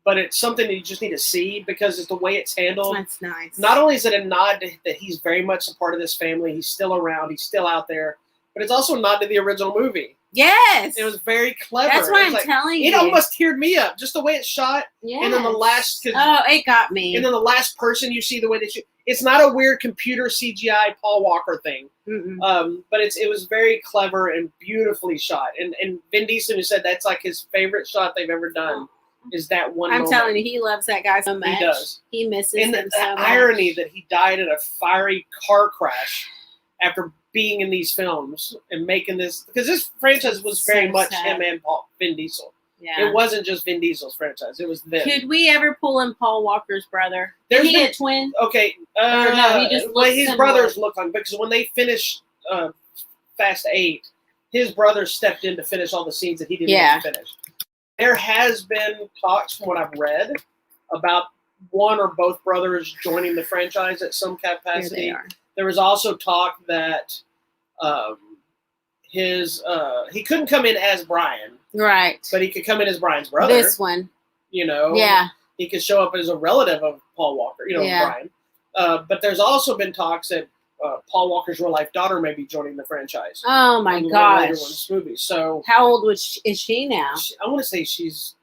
but it's something that you just need to see because it's the way it's handled. That's nice. Not only is it a nod that he's very much a part of this family, he's still around, he's still out there, but it's also a nod to the original movie. Yes. It was very clever. That's why I'm telling you. It almost teared me up, just the way it's shot. Yeah. And then the last... it got me. And then the last person you see the way they shoot. It's not a weird computer CGI Paul Walker thing. But it was very clever and beautifully shot. And Vin Diesel said that's like his favorite shot they've ever done is that one moment. I'm telling you, he loves that guy so much. He does. He misses him so much. And the irony that he died in a fiery car crash after being in these films and making this, because this franchise was very much him and Vin Diesel. Yeah. It wasn't just Vin Diesel's franchise. It was them. Could we ever pull in Paul Walker's brother? Is he a twin? Okay. No, he just looks his brothers look like, because when they finished Fast 8, his brother stepped in to finish all the scenes that he didn't get to finish. There has been talks, from what I've read, about one or both brothers joining the franchise at some capacity. Here they are. There was also talk that he couldn't come in as Brian. Right. But he could come in as Brian's brother. This one. Yeah. He could show up as a relative of Paul Walker, Brian. But there's also been talks that Paul Walker's real-life daughter may be joining the franchise. Oh, my gosh. Later one's movie. So how old is she now? I want to say she's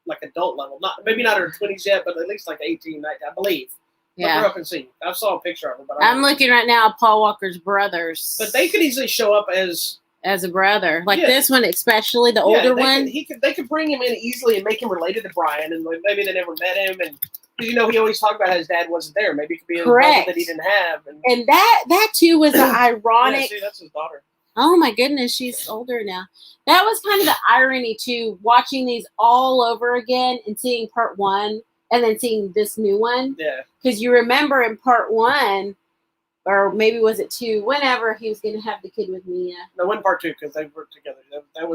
like adult level. Maybe not her 20s yet, but at least like 18, 19, I believe. Yeah. Look her up and see. I saw a picture of her. But I'm looking right now at Paul Walker's brothers. But they could easily show up as a brother. Like this one, especially the older one. They could bring him in easily and make him related to Brian, and maybe they never met him, and he always talked about how his dad wasn't there. Maybe it could be a brother that he didn't have. And that too was ironic. Yeah, see, that's his daughter. Oh my goodness, she's older now. That was kind of the irony too, watching these all over again and seeing part 1 and then seeing this new one. Yeah. Because you remember in part 1, or maybe was it 2, whenever he was going to have the kid with Mia. No, it wasn't part 2 because they worked together. That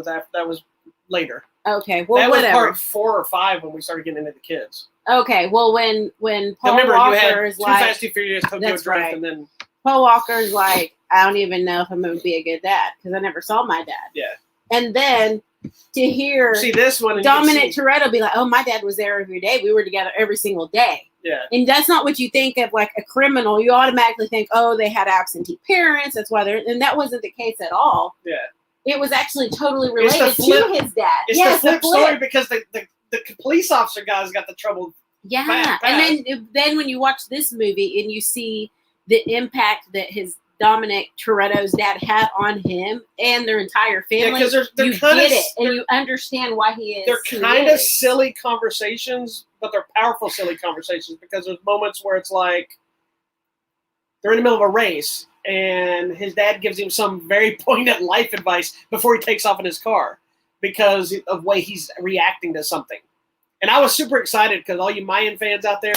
was later. Okay, well, that whatever. That was part 4 or 5 when we started getting into the kids. Okay, well, when Paul Walker is like... Too Fast, Too Furious, Tokyo Drift, and then... Paul Walker's like, I don't even know if I'm going to be a good dad because I never saw my dad. Yeah. And then to hear this one, Dominic Toretto be like, oh, my dad was there every day. We were together every single day. Yeah. And that's not what you think of like a criminal. You automatically think, oh, they had absentee parents. That's why and that wasn't the case at all. Yeah. It was actually totally related to his dad. It's the flip story because the police officer guy's got the trouble. Yeah, and then when you watch this movie and you see the impact that his Dominic Toretto's dad had on him and their entire family, they're you get it and you understand why he is. They're kind of silly conversations, but they're powerful silly conversations because there's moments where it's like they're in the middle of a race and his dad gives him some very poignant life advice before he takes off in his car because of the way he's reacting to something. And I was super excited because all you Mayan fans out there,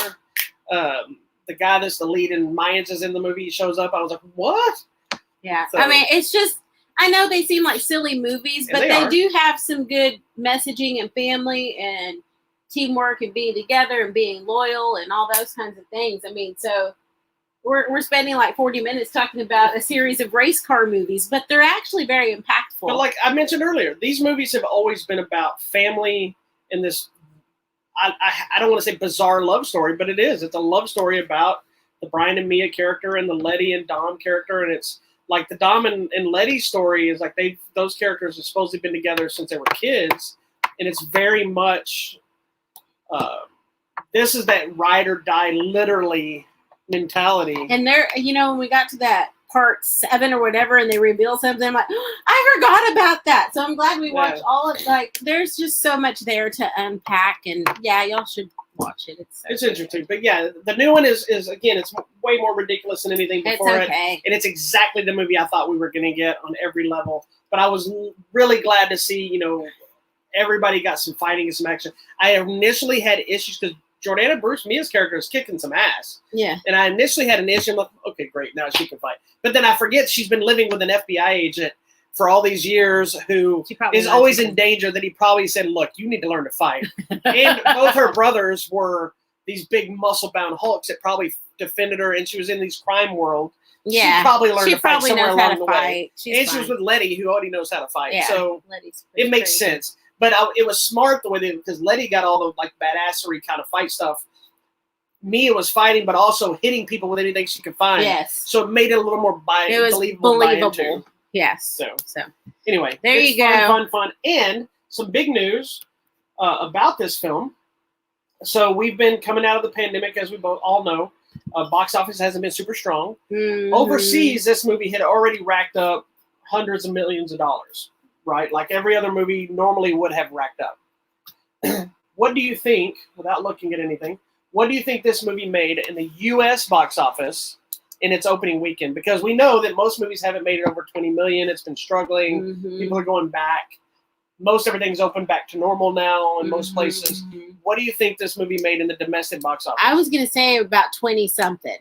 the guy that's the lead in Mayans is in the movie. He shows up. I was like, what? Yeah. So, I mean, it's just, I know they seem like silly movies, but they do have some good messaging and family and teamwork and being together and being loyal and all those kinds of things. I mean, so we're spending like 40 minutes talking about a series of race car movies, but they're actually very impactful. But like I mentioned earlier, these movies have always been about family and this, I don't want to say bizarre love story, but it is. It's a love story about the Brian and Mia character and the Letty and Dom character. And it's like the Dom and Letty story is like those characters have supposedly been together since they were kids. And it's very much, this is that ride or die literally mentality. And there, when we got to that part 7 or whatever, and they reveal something, I'm like, I forgot about that. So I'm glad we watched all of there's just so much there to unpack, and y'all should watch it. It's interesting. But the new one is again, it's way more ridiculous than anything before it. And it's exactly the movie I thought we were going to get on every level. But I was really glad to see, everybody got some fighting and some action. I initially had issues because Jordana Bruce, Mia's character, is kicking some ass. Yeah. And I initially had an issue. I'm like, okay, great. Now she can fight. But then I forget she's been living with an FBI agent for all these years who is always in danger that he probably said, look, you need to learn to fight. And both her brothers were these big muscle-bound hulks that probably defended her, and she was in these crime world. Yeah. She probably learned to fight somewhere along the way. She's she was with Letty, who already knows how to fight. Yeah. So it makes sense. But it was smart the way because Letty got all the badassery kind of fight stuff. Mia was fighting, but also hitting people with anything she could find. Yes. So it made it a little more believable. Yes. So anyway, there you go. Fun. And some big news about this film. So we've been coming out of the pandemic, as we both all know. Box office hasn't been super strong. Mm-hmm. Overseas, this movie had already racked up hundreds of millions of dollars. Right? Like every other movie normally would have racked up. What do you think, without looking at anything, what do you think this movie made in the U.S. box office in its opening weekend? Because we know that most movies haven't made it over 20 million. It's been struggling. Mm-hmm. People are going back. Most everything's open back to normal now in most places. What do you think this movie made in the domestic box office? I was going to say about 20-something.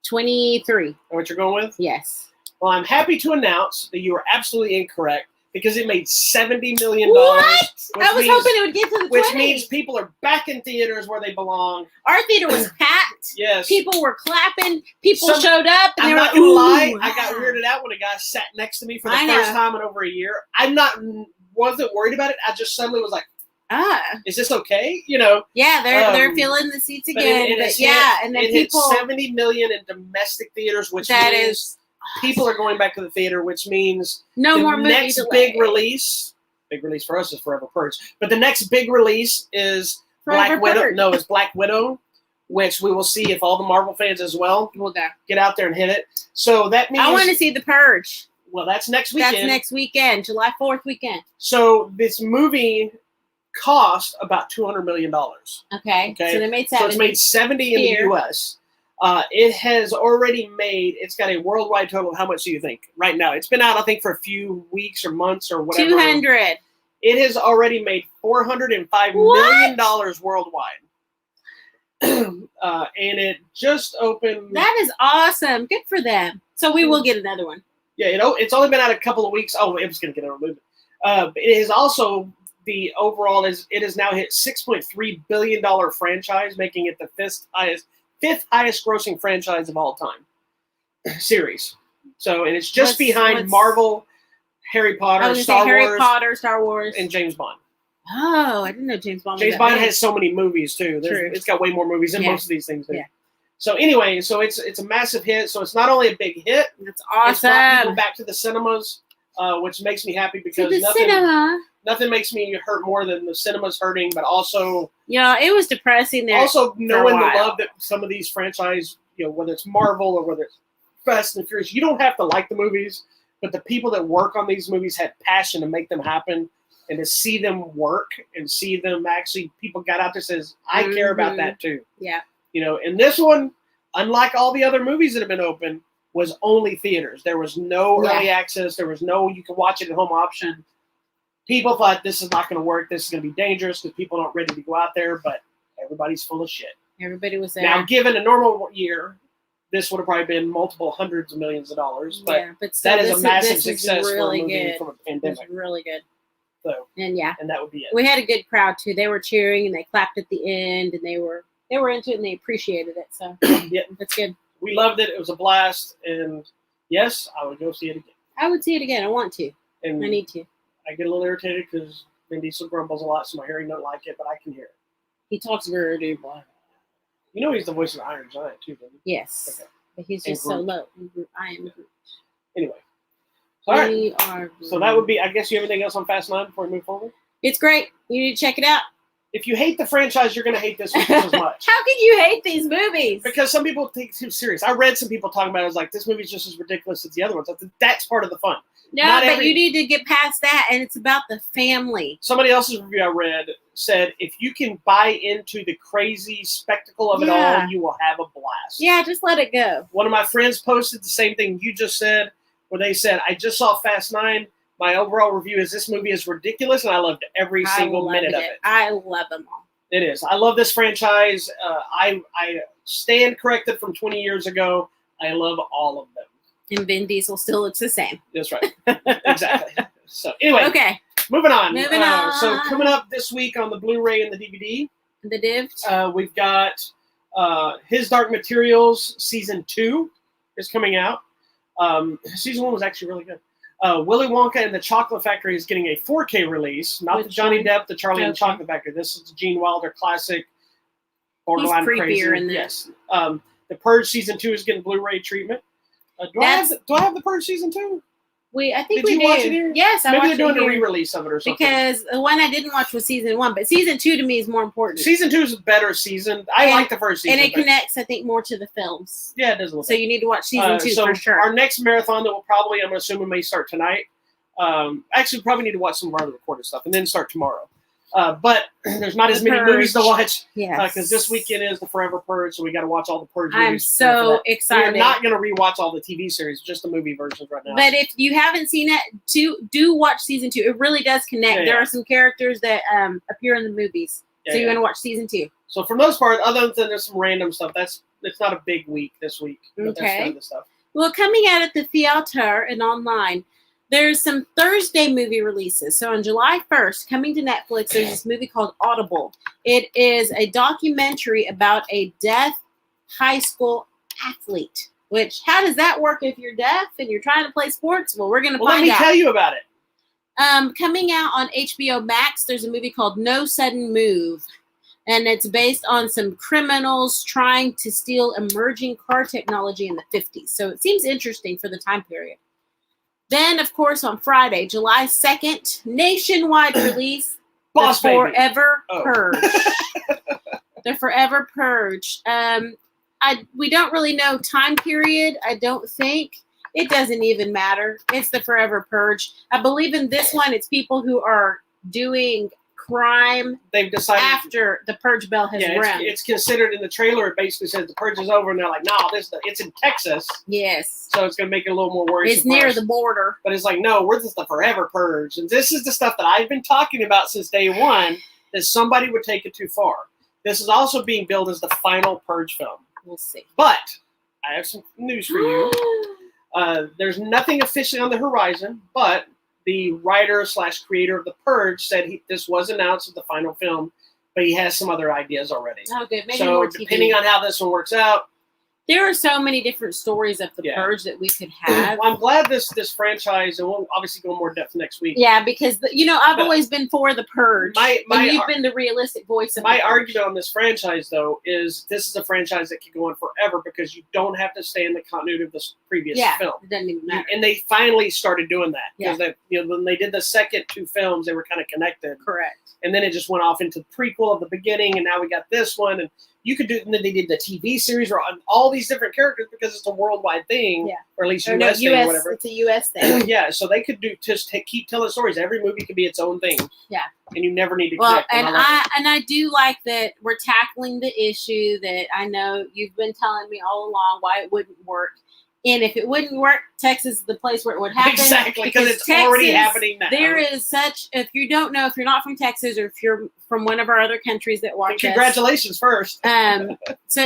23. What you're going with? Yes. Well, I'm happy to announce that you are absolutely incorrect. Because it made $70 million. What? I was hoping it would get to the 20. Which means people are back in theaters where they belong. Our theater was packed. Yes. People were clapping. People showed up. And I'm they not going to lie. I got weirded out when a guy sat next to me for the first time in over a year. Wasn't worried about it. I just suddenly was like, is this okay? Yeah, they're filling the seats again. And then people hit 70 million in domestic theaters, which means people are going back to the theater, which means no more movie next delay. big release for us is Forever Purge. But the next big release is Black Widow. No, it's Black Widow, which we will see if all the Marvel fans as well will get out there and hit it. So that means I want to see The Purge. Well, that's next weekend. That's next weekend, July 4th weekend. So this movie cost about $200 million. Okay. So they made 70. So it's made 70 in the U.S. It has already made, it's got a worldwide total. How much do you think right now? It's been out, I think, for a few weeks or months or whatever. 200. It has already made $405 million worldwide. And it just opened. That is awesome. Good for them. So we will get another one. Yeah, it's only been out a couple of weeks. Oh, it was going to get a movie. It is also it has now hit $6.3 billion franchise, making it the fifth highest grossing franchise of all time series. So, and it's just behind Marvel, Harry Potter, Star Wars, and James Bond. Oh, I didn't know James Bond. James Bond has so many movies too. It's got way more movies than most of these things do. Yeah. So anyway, it's a massive hit. So it's not only a big hit. That's awesome. It's brought people back to the cinemas. which makes me happy because nothing makes me hurt more than the cinema's hurting, but also it was depressing there. Also knowing the love that some of these franchise, whether it's Marvel or whether it's Fast and Furious, you don't have to like the movies, but the people that work on these movies had passion to make them happen, and to see them work and see them actually, people got out there says, I care about that too. Yeah. And this one, unlike all the other movies that have been open, was only theaters. There was no early access. There was no, you can watch it at home option. People thought this is not going to work. This is going to be dangerous because people aren't ready to go out there, but everybody's full of shit. Everybody was there. Now, given a normal year, this would have probably been multiple hundreds of millions of dollars, but still, that is a massive success for a movie from a pandemic. It's really good. So, and that would be it. We had a good crowd too. They were cheering and they clapped at the end, and they were into it and they appreciated it. So that's good. We loved it. It was a blast, and yes, I would go see it again. I would see it again. I want to. And I need to. I get a little irritated because Vin Diesel grumbles a lot, so my hearing don't like it, but I can hear it. He talks very deep. He's the voice of the Iron Giant too, doesn't he? Yes. Okay. But he's just so low. I am Groot. Anyway. All right. So that would be, I guess you have anything else on Fast 9 before we move forward? It's great. You need to check it out. If you hate the franchise, you're going to hate this one just as much. How can you hate these movies? Because some people take it too serious. I read some people talking about it. I was like, this movie's just as ridiculous as the other ones. That's part of the fun. No, but you need to get past that, and it's about the family. Somebody else's review I read said, if you can buy into the crazy spectacle of it all, you will have a blast. Yeah, just let it go. One of my friends posted the same thing you just said, where they said, I just saw Fast 9. My overall review is this movie is ridiculous, and I loved every single minute of it. I love them all. It is. I love this franchise. I stand corrected from 20 years ago. I love all of them. And Vin Diesel still looks the same. That's right. Exactly. So anyway, moving on. So coming up this week on the Blu-ray and the DVD, the div, we've got His Dark Materials Season 2 is coming out. Season 1 was actually really good. Willy Wonka and the Chocolate Factory is getting a 4K release, not the Johnny Depp, the Charlie and the Chocolate Factory. This is the Gene Wilder classic. Borderline crazy. In yes. The Purge Season 2 is getting Blu-ray treatment. Do I have the Purge Season 2? I think Did you watch it here? Yes, I watched it. Maybe they're doing a re-release of it or something. Because the one I didn't watch was Season 1, but Season 2 to me is more important. Season 2 is a better season. I like the first season. And it connects, I think, more to the films. Yeah, it does a little So you need to watch Season 2 for sure. Our next marathon that we'll probably, I'm assuming, may start tonight. Actually, we probably need to watch some of our recorded stuff and then start tomorrow. But there's not as many movies to watch because this weekend is the Forever Purge, so we got to watch all the Purge movies. I'm so excited. We're not going to rewatch all the TV series, just the movie versions right now. But if you haven't seen it, do watch Season 2. It really does connect. There are some characters that appear in the movies, so you're going to watch Season 2. So for the most part, other than there's some random stuff, it's not a big week this week. Okay. That's kind of stuff. Well, coming out at the theater and online, there's some Thursday movie releases. So on July 1st, coming to Netflix, there's this movie called Audible. It is a documentary about a deaf high school athlete. Which, how does that work if you're deaf and you're trying to play sports? Well, we're going to find out. Let me tell you about it. Coming out on HBO Max, there's a movie called No Sudden Move. And it's based on some criminals trying to steal emerging car technology in the 50s. So it seems interesting for the time period. Then, of course, on Friday, July 2nd, nationwide release, The Forever Purge. The Forever Purge. We don't really know time period, I don't think. It doesn't even matter. It's The Forever Purge. I believe in this one, it's people who are doing crime they've decided after the purge bell has rung. It's considered in the trailer. It basically says the purge is over, and they're like, "No, it's in Texas." Yes. So it's going to make it a little more worrisome. It's near the border, but it's like, no, we're just the Forever Purge, and this is the stuff that I've been talking about since day one. That somebody would take it too far. This is also being billed as the final Purge film. We'll see. But I have some news for you. There's nothing officially on the horizon, but the writer/creator of The Purge said this was announced as the final film, but he has some other ideas already. Oh, good. Maybe so more TV. Depending on how this one works out, There are so many different stories of the Purge that we could have. Well, I'm glad this franchise, and we'll obviously go in more depth next week. Yeah, because I've always been for the Purge. And you've been the realistic voice of my argument on this franchise, though, is this is a franchise that can go on forever because you don't have to stay in the continuity of the previous film. It doesn't even matter. And they finally started doing that because when they did the second 2 films, they were kind of connected. Correct. And then it just went off into the prequel of the beginning, and now we got this one, and you could do. And then they did the TV series or all these different characters because it's a worldwide thing, or at least US thing, or whatever. It's a US thing. Yeah, so they could keep telling stories. Every movie could be its own thing. Yeah, and you never need to connect. And I do like that we're tackling the issue that I know you've been telling me all along why it wouldn't work. And if it wouldn't work, Texas is the place where it would happen. Exactly, because it's Texas, already happening now. There is if you don't know, if you're not from Texas or if you're from one of our other countries that watch congratulations first. So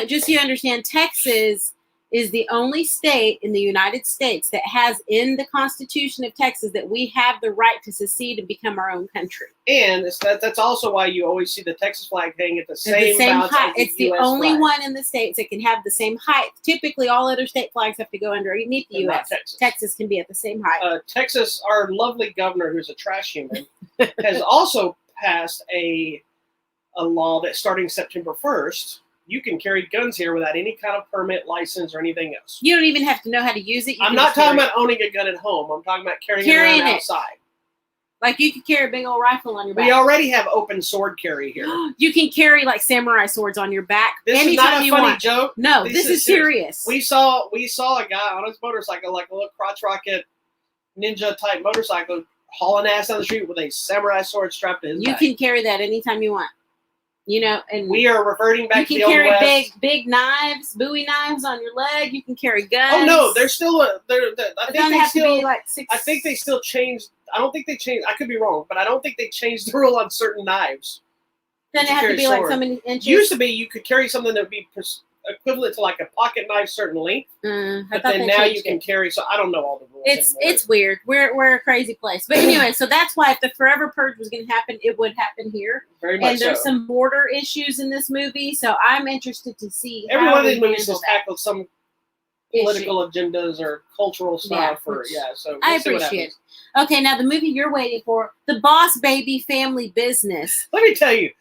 just so you understand, Texas is the only state in the United States that has in the Constitution of Texas that we have the right to secede and become our own country. And that's also why you always see the Texas flag hanging at the same height. It's the only one in the states that can have the same height. Typically, all other state flags have to go underneath the U.S. Texas can be at the same height. Texas, our lovely governor, who's a trash human, has also passed a law that starting September 1st, you can carry guns here without any kind of permit, license, or anything else. You don't even have to know how to use it. I'm not talking about owning a gun at home. I'm talking about carrying it around outside. Like you could carry a big old rifle on your back. We already have open sword carry here. You can carry like samurai swords on your back. This is not a funny joke. No, this is serious. We saw a guy on his motorcycle, like a little crotch rocket ninja type motorcycle, hauling ass down the street with a samurai sword strapped to his back. You can carry that anytime you want. And we are reverting back to the old West. You can carry big knives, Bowie knives on your leg. You can carry guns. Oh no, there's still I think they still changed. I don't think they changed. I could be wrong, but I don't think they changed the rule on certain knives. Then it have to be like so many inches. Used to be you could carry something that would be equivalent to like a pocket knife, certain length. But then now you can carry. So I don't know all the rules. It's weird. We're a crazy place. But anyway, so that's why if the Forever Purge was going to happen, it would happen here. Very much. And there's some border issues in this movie, so I'm interested to see. Every one of these movies has tackled some political agendas or cultural stuff. So I appreciate it. Okay, now the movie you're waiting for, The Boss Baby Family Business. Let me tell you.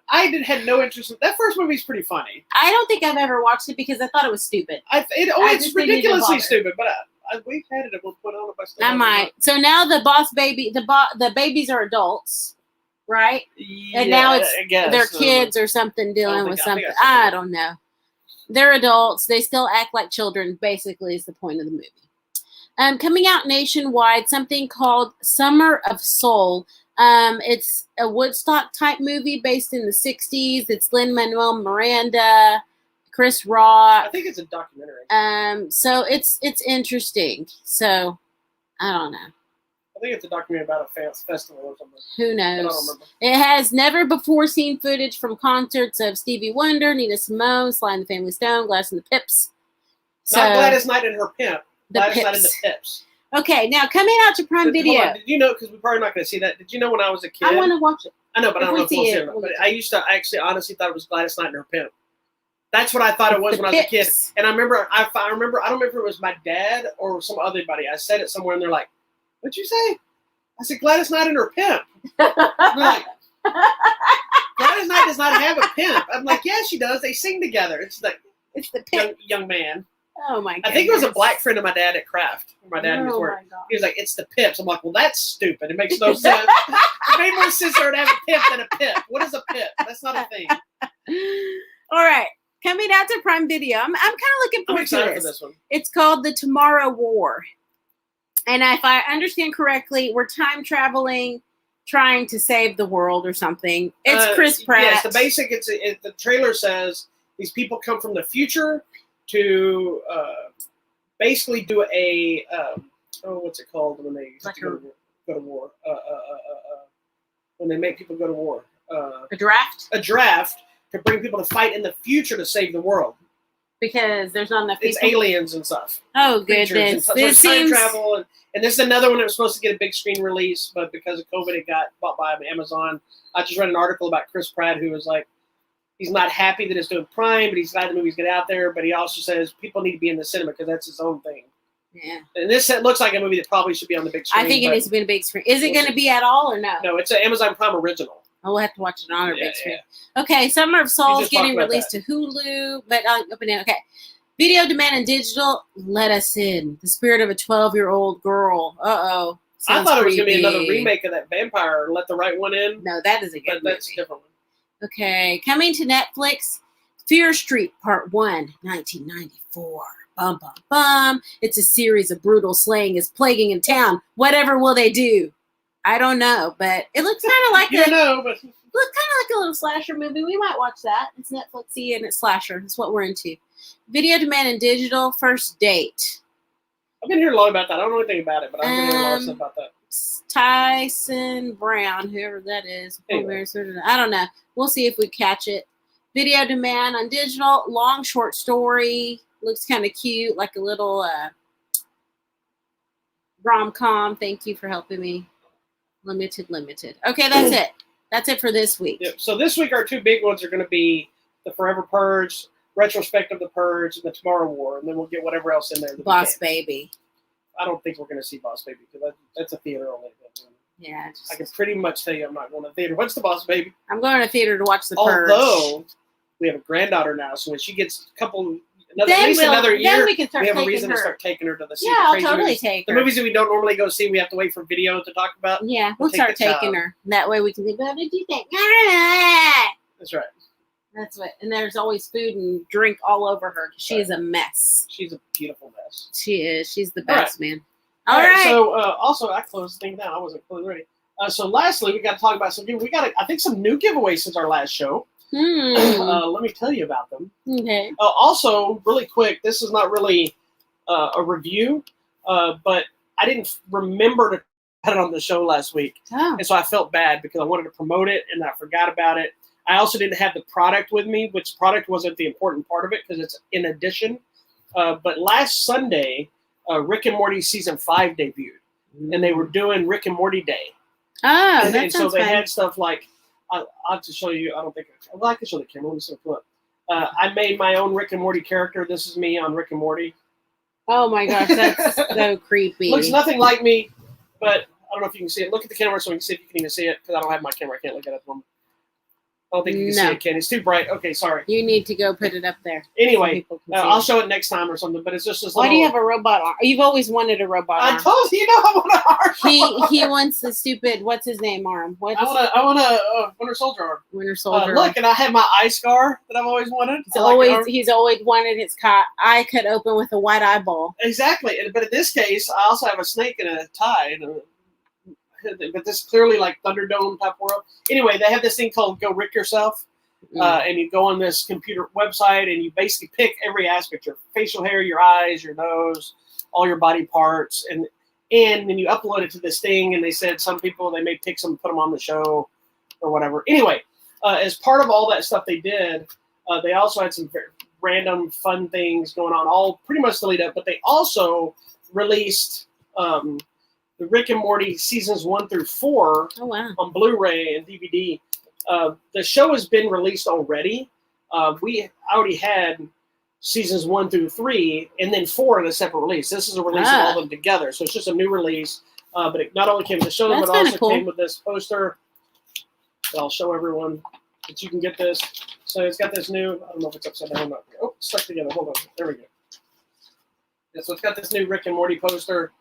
I had no interest in that first movie's pretty funny. I don't think I've ever watched it because I thought it was stupid. It's ridiculously stupid, but we've had it. We'll put on if I still. I might. So now the Boss Baby, the babies are adults, right? Yeah, and now they're kids or something dealing with something. I don't know. They're adults. They still act like children. Basically, is the point of the movie. Coming out nationwide, something called Summer of Soul. It's a Woodstock type movie based in the 60s. It's Lin-Manuel Miranda, Chris Rock. I think it's a documentary. So it's interesting. So I don't know. I think it's a documentary about a festival or something. Who knows? I don't remember. It has never before seen footage from concerts of Stevie Wonder, Nina Simone, Sly and the Family Stone, Gladys and the Pips. Not Gladys Knight and her pimp. Gladys Knight and the Pips. Okay, now coming out to Prime Video. Did you know, because we're probably not going to see that, did you know when I was a kid? I want to watch it. I know, but I don't know if we'll see it. But I used to actually honestly thought it was Gladys Knight and her pimp. That's what I thought it was when I was a kid. And I remember, I don't remember if it was my dad or some other buddy. I said it somewhere and they're like, what'd you say? I said, Gladys Knight and her pimp. They're like, Gladys Knight does not have a pimp. I'm like, yeah, she does. They sing together. It's the young man. Oh my god! I think it was a black friend of my dad at Kraft. My dad was working. He was like, "It's the Pips." I'm like, "Well, that's stupid. It makes no sense. It made more sense for her to have a pimp than a pip. What is a pip? That's not a thing." All right, coming out to Prime Video. I'm kind of looking forward to this one. It's called The Tomorrow War, and if I understand correctly, we're time traveling, trying to save the world or something. It's Chris Pratt. Yes, the trailer says these people come from the future to basically do a what's it called when they go to war? When they make people go to war? A draft. A draft to bring people to fight in the future to save the world. Because there's not enough people. It's aliens and stuff. Oh goodness! This time travel and this is another one that was supposed to get a big screen release, but because of COVID, it got bought by Amazon. I just read an article about Chris Pratt who was like, he's not happy that it's doing Prime, but he's glad the movie's get out there. But he also says people need to be in the cinema because that's his own thing. Yeah. And this looks like a movie that probably should be on the big screen. I think it needs to be on a big screen. Is it going to be at all or no? No, it's an Amazon Prime original. Oh, we'll have to watch it on our big screen. Yeah. Okay, Summer of Souls getting released to Hulu, but open it. Okay. Video demand and digital, let us in. The spirit of a 12-year-old girl. Uh-oh. I thought it was going to be another remake of that Vampire, Let the Right One In. No, that is a good movie. That's a different one. Okay, coming to Netflix, Fear Street Part 1, 1994. Bum, bum, bum. It's a series of brutal slaying is plaguing in town. Whatever will they do? I don't know, but it looks kind of like but looks kind of like a little slasher movie. We might watch that. It's Netflixy and it's slasher. That's what we're into. Video demand and digital, First Date. I've been hearing a lot about that. I don't know anything about it, but I've been hearing a lot of stuff about that. Tyson Brown, whoever that is. Anyway. I don't know. We'll see if we catch it. Video demand on digital, long short story. Looks kind of cute, like a little rom-com. Thank you for helping me. Limited. Okay, that's it. That's it for this week. Yep. So this week our two big ones are going to be the Forever Purge, retrospect of the Purge, and the Tomorrow War, and then we'll get whatever else in there. Boss Baby. I don't think we're going to see Boss Baby because that's a theater only. Yeah. I can pretty much tell you I'm not going to theater. What's the Boss Baby? I'm going to theater to watch the Purge. Although we have a granddaughter now, so when she gets another year, then we have a reason to start taking her to the Yeah, I'll totally take her. The movies that we don't normally go see, we have to wait for video to talk about. Yeah, we'll start taking her. That way we can think, what did you think? That's right. That's what. And there's always food and drink all over her. She is a mess. She's a beautiful mess. She is. She's the best, man. All right. So also, I closed the thing down. I wasn't closed ready. So lastly, we got to talk about something. We got, I think, some new giveaways since our last show. Let me tell you about them. Okay. Also, really quick, this is not really a review, but I didn't remember to put it on the show last week. Oh. And so I felt bad because I wanted to promote it and I forgot about it. I also didn't have the product with me, which product wasn't the important part of it because it's in addition. But last Sunday, Rick and Morty season 5 debuted, and they were doing Rick and Morty Day. Oh, and that so they had stuff like, I'll have to show you. I don't think I can show the camera. Let me see a clip. I made my own Rick and Morty character. This is me on Rick and Morty. Oh my gosh, that's so creepy. Looks nothing like me, but I don't know if you can see it. Look at the camera so we can see if you can even see it because I don't have my camera. I can't look at it at the moment. I don't think you can see it, Ken. It's too bright. Okay, sorry. You need to go put it up there. Anyway, I'll show it next time or something, but it's just this Why do you have a robot arm? You've always wanted a robot arm. I told you, I want an arm. He wants the stupid, what's his name arm? I want a Winter Soldier arm. Winter Soldier. Look, and I have my eye scar that I've always wanted. He's always wanted his eye cut open with a white eyeball. Exactly. But in this case, I also have a snake and a tie. But this is clearly like Thunderdome type world. Anyway, they have this thing called Go Rick Yourself. And you go on this computer website and you basically pick every aspect, your facial hair, your eyes, your nose, all your body parts. And then you upload it to this thing. And they said some people, they may pick some, put them on the show or whatever. Anyway, as part of all that stuff they did, they also had some very random fun things going on, all pretty much the lead up. But they also released the Rick and Morty seasons 1 through 4 on Blu-ray and DVD. The show has been released already. We already had seasons 1 through 3, and then 4 in a separate release. This is a release of all of them together, so it's just a new release. But it not only came with the show, but also came with this poster. So I'll show everyone that you can get this. So it's got this new. I don't know if it's upside down or not. Oh, it's stuck together. Hold on. There we go. Yeah, so it's got this new Rick and Morty poster.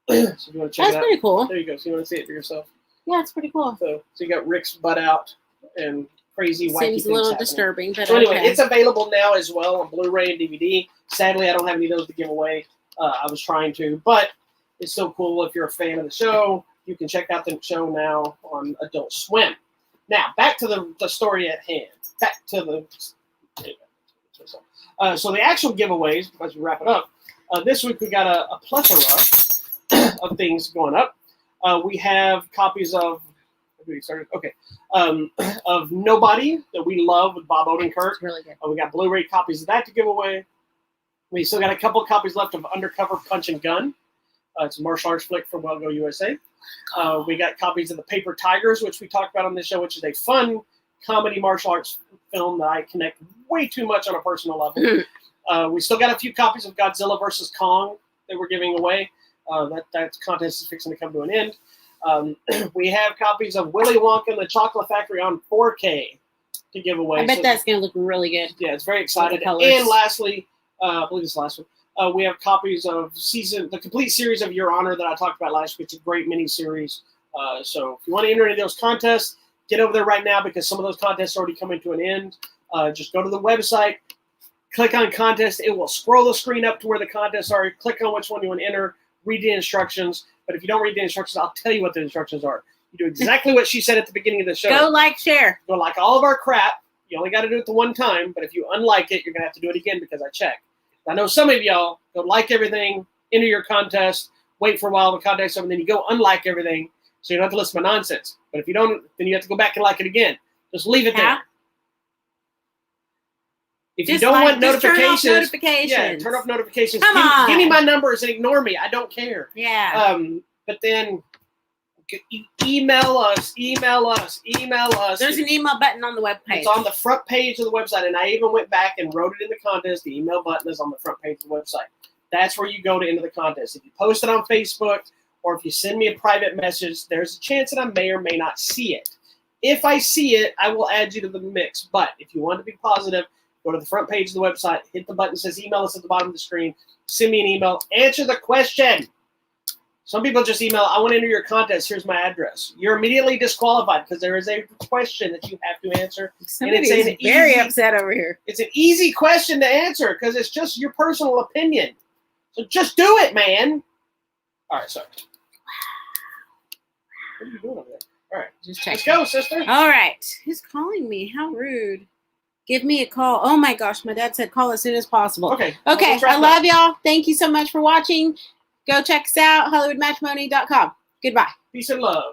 So if you want to check it out. That's pretty cool. There you go. So you want to see it for yourself. Yeah, it's pretty cool. So you got Rick's butt out and crazy wacky things. Seems a little disturbing, but so anyway, it's available now as well on Blu-ray and DVD. Sadly, I don't have any of those to give away. I was trying to, but it's so cool. If you're a fan of the show, you can check out the show now on Adult Swim. Now, back to the story at hand. Back to the so the actual giveaways, as we wrap it up, this week we got a plethora of things going up. We have copies of of Nobody that we love with Bob Odenkirk. Really good. We got Blu-ray copies of that to give away. We still got a couple copies left of Undercover Punch and Gun. It's a martial arts flick from Well Go USA. We got copies of The Paper Tigers, which we talked about on this show, which is a fun comedy martial arts film that I connect way too much on a personal level. We still got a few copies of Godzilla vs. Kong that we're giving away. That contest is fixing to come to an end. We have copies of Willy Wonka and the Chocolate Factory on 4K to give away. I bet that's going to look really good. Yeah, it's very excited. And lastly, I believe it's the last one, we have copies of the complete series of Your Honor that I talked about last week. It's a great mini-series. So if you want to enter any of those contests, get over there right now because some of those contests are already coming to an end. Just go to the website, click on contest. It will scroll the screen up to where the contests are. Click on which one you want to enter, read the instructions. But if you don't read the instructions, I'll tell you what the instructions are. You do exactly what she said at the beginning of the show. Go like, share. Go like all of our crap. You only got to do it the one time. But if you unlike it, you're going to have to do it again because I checked. I know some of y'all go like everything, enter your contest, wait for a while, the contest over, and then you go unlike everything. So you don't have to listen to my nonsense. But if you don't, then you have to go back and like it again. Just leave it there. If you don't want notifications, turn off notifications. Yeah, turn off notifications. Come on. Give me my numbers and ignore me. I don't care. Yeah. But then email us. There's an email button on the webpage. It's on the front page of the website, and I even went back and wrote it in the contest. The email button is on the front page of the website. That's where you go to enter the contest. If you post it on Facebook or if you send me a private message, there's a chance that I may or may not see it. If I see it, I will add you to the mix. But if you want to be positive, go to the front page of the website, hit the button that says email us at the bottom of the screen, send me an email, answer the question. Some people just email, I want to enter your contest, here's my address. You're immediately disqualified because there is a question that you have to answer. Somebody is very upset over here. It's an easy question to answer because it's just your personal opinion. So just do it, man. All right, sorry. What are you doing over there? All right, just check. Let's go, sister. All right. Who's calling me? How rude. Give me a call. Oh, my gosh. My dad said call as soon as possible. Okay. I love y'all. Thank you so much for watching. Go check us out, HollywoodMatrimony.com. Goodbye. Peace and love.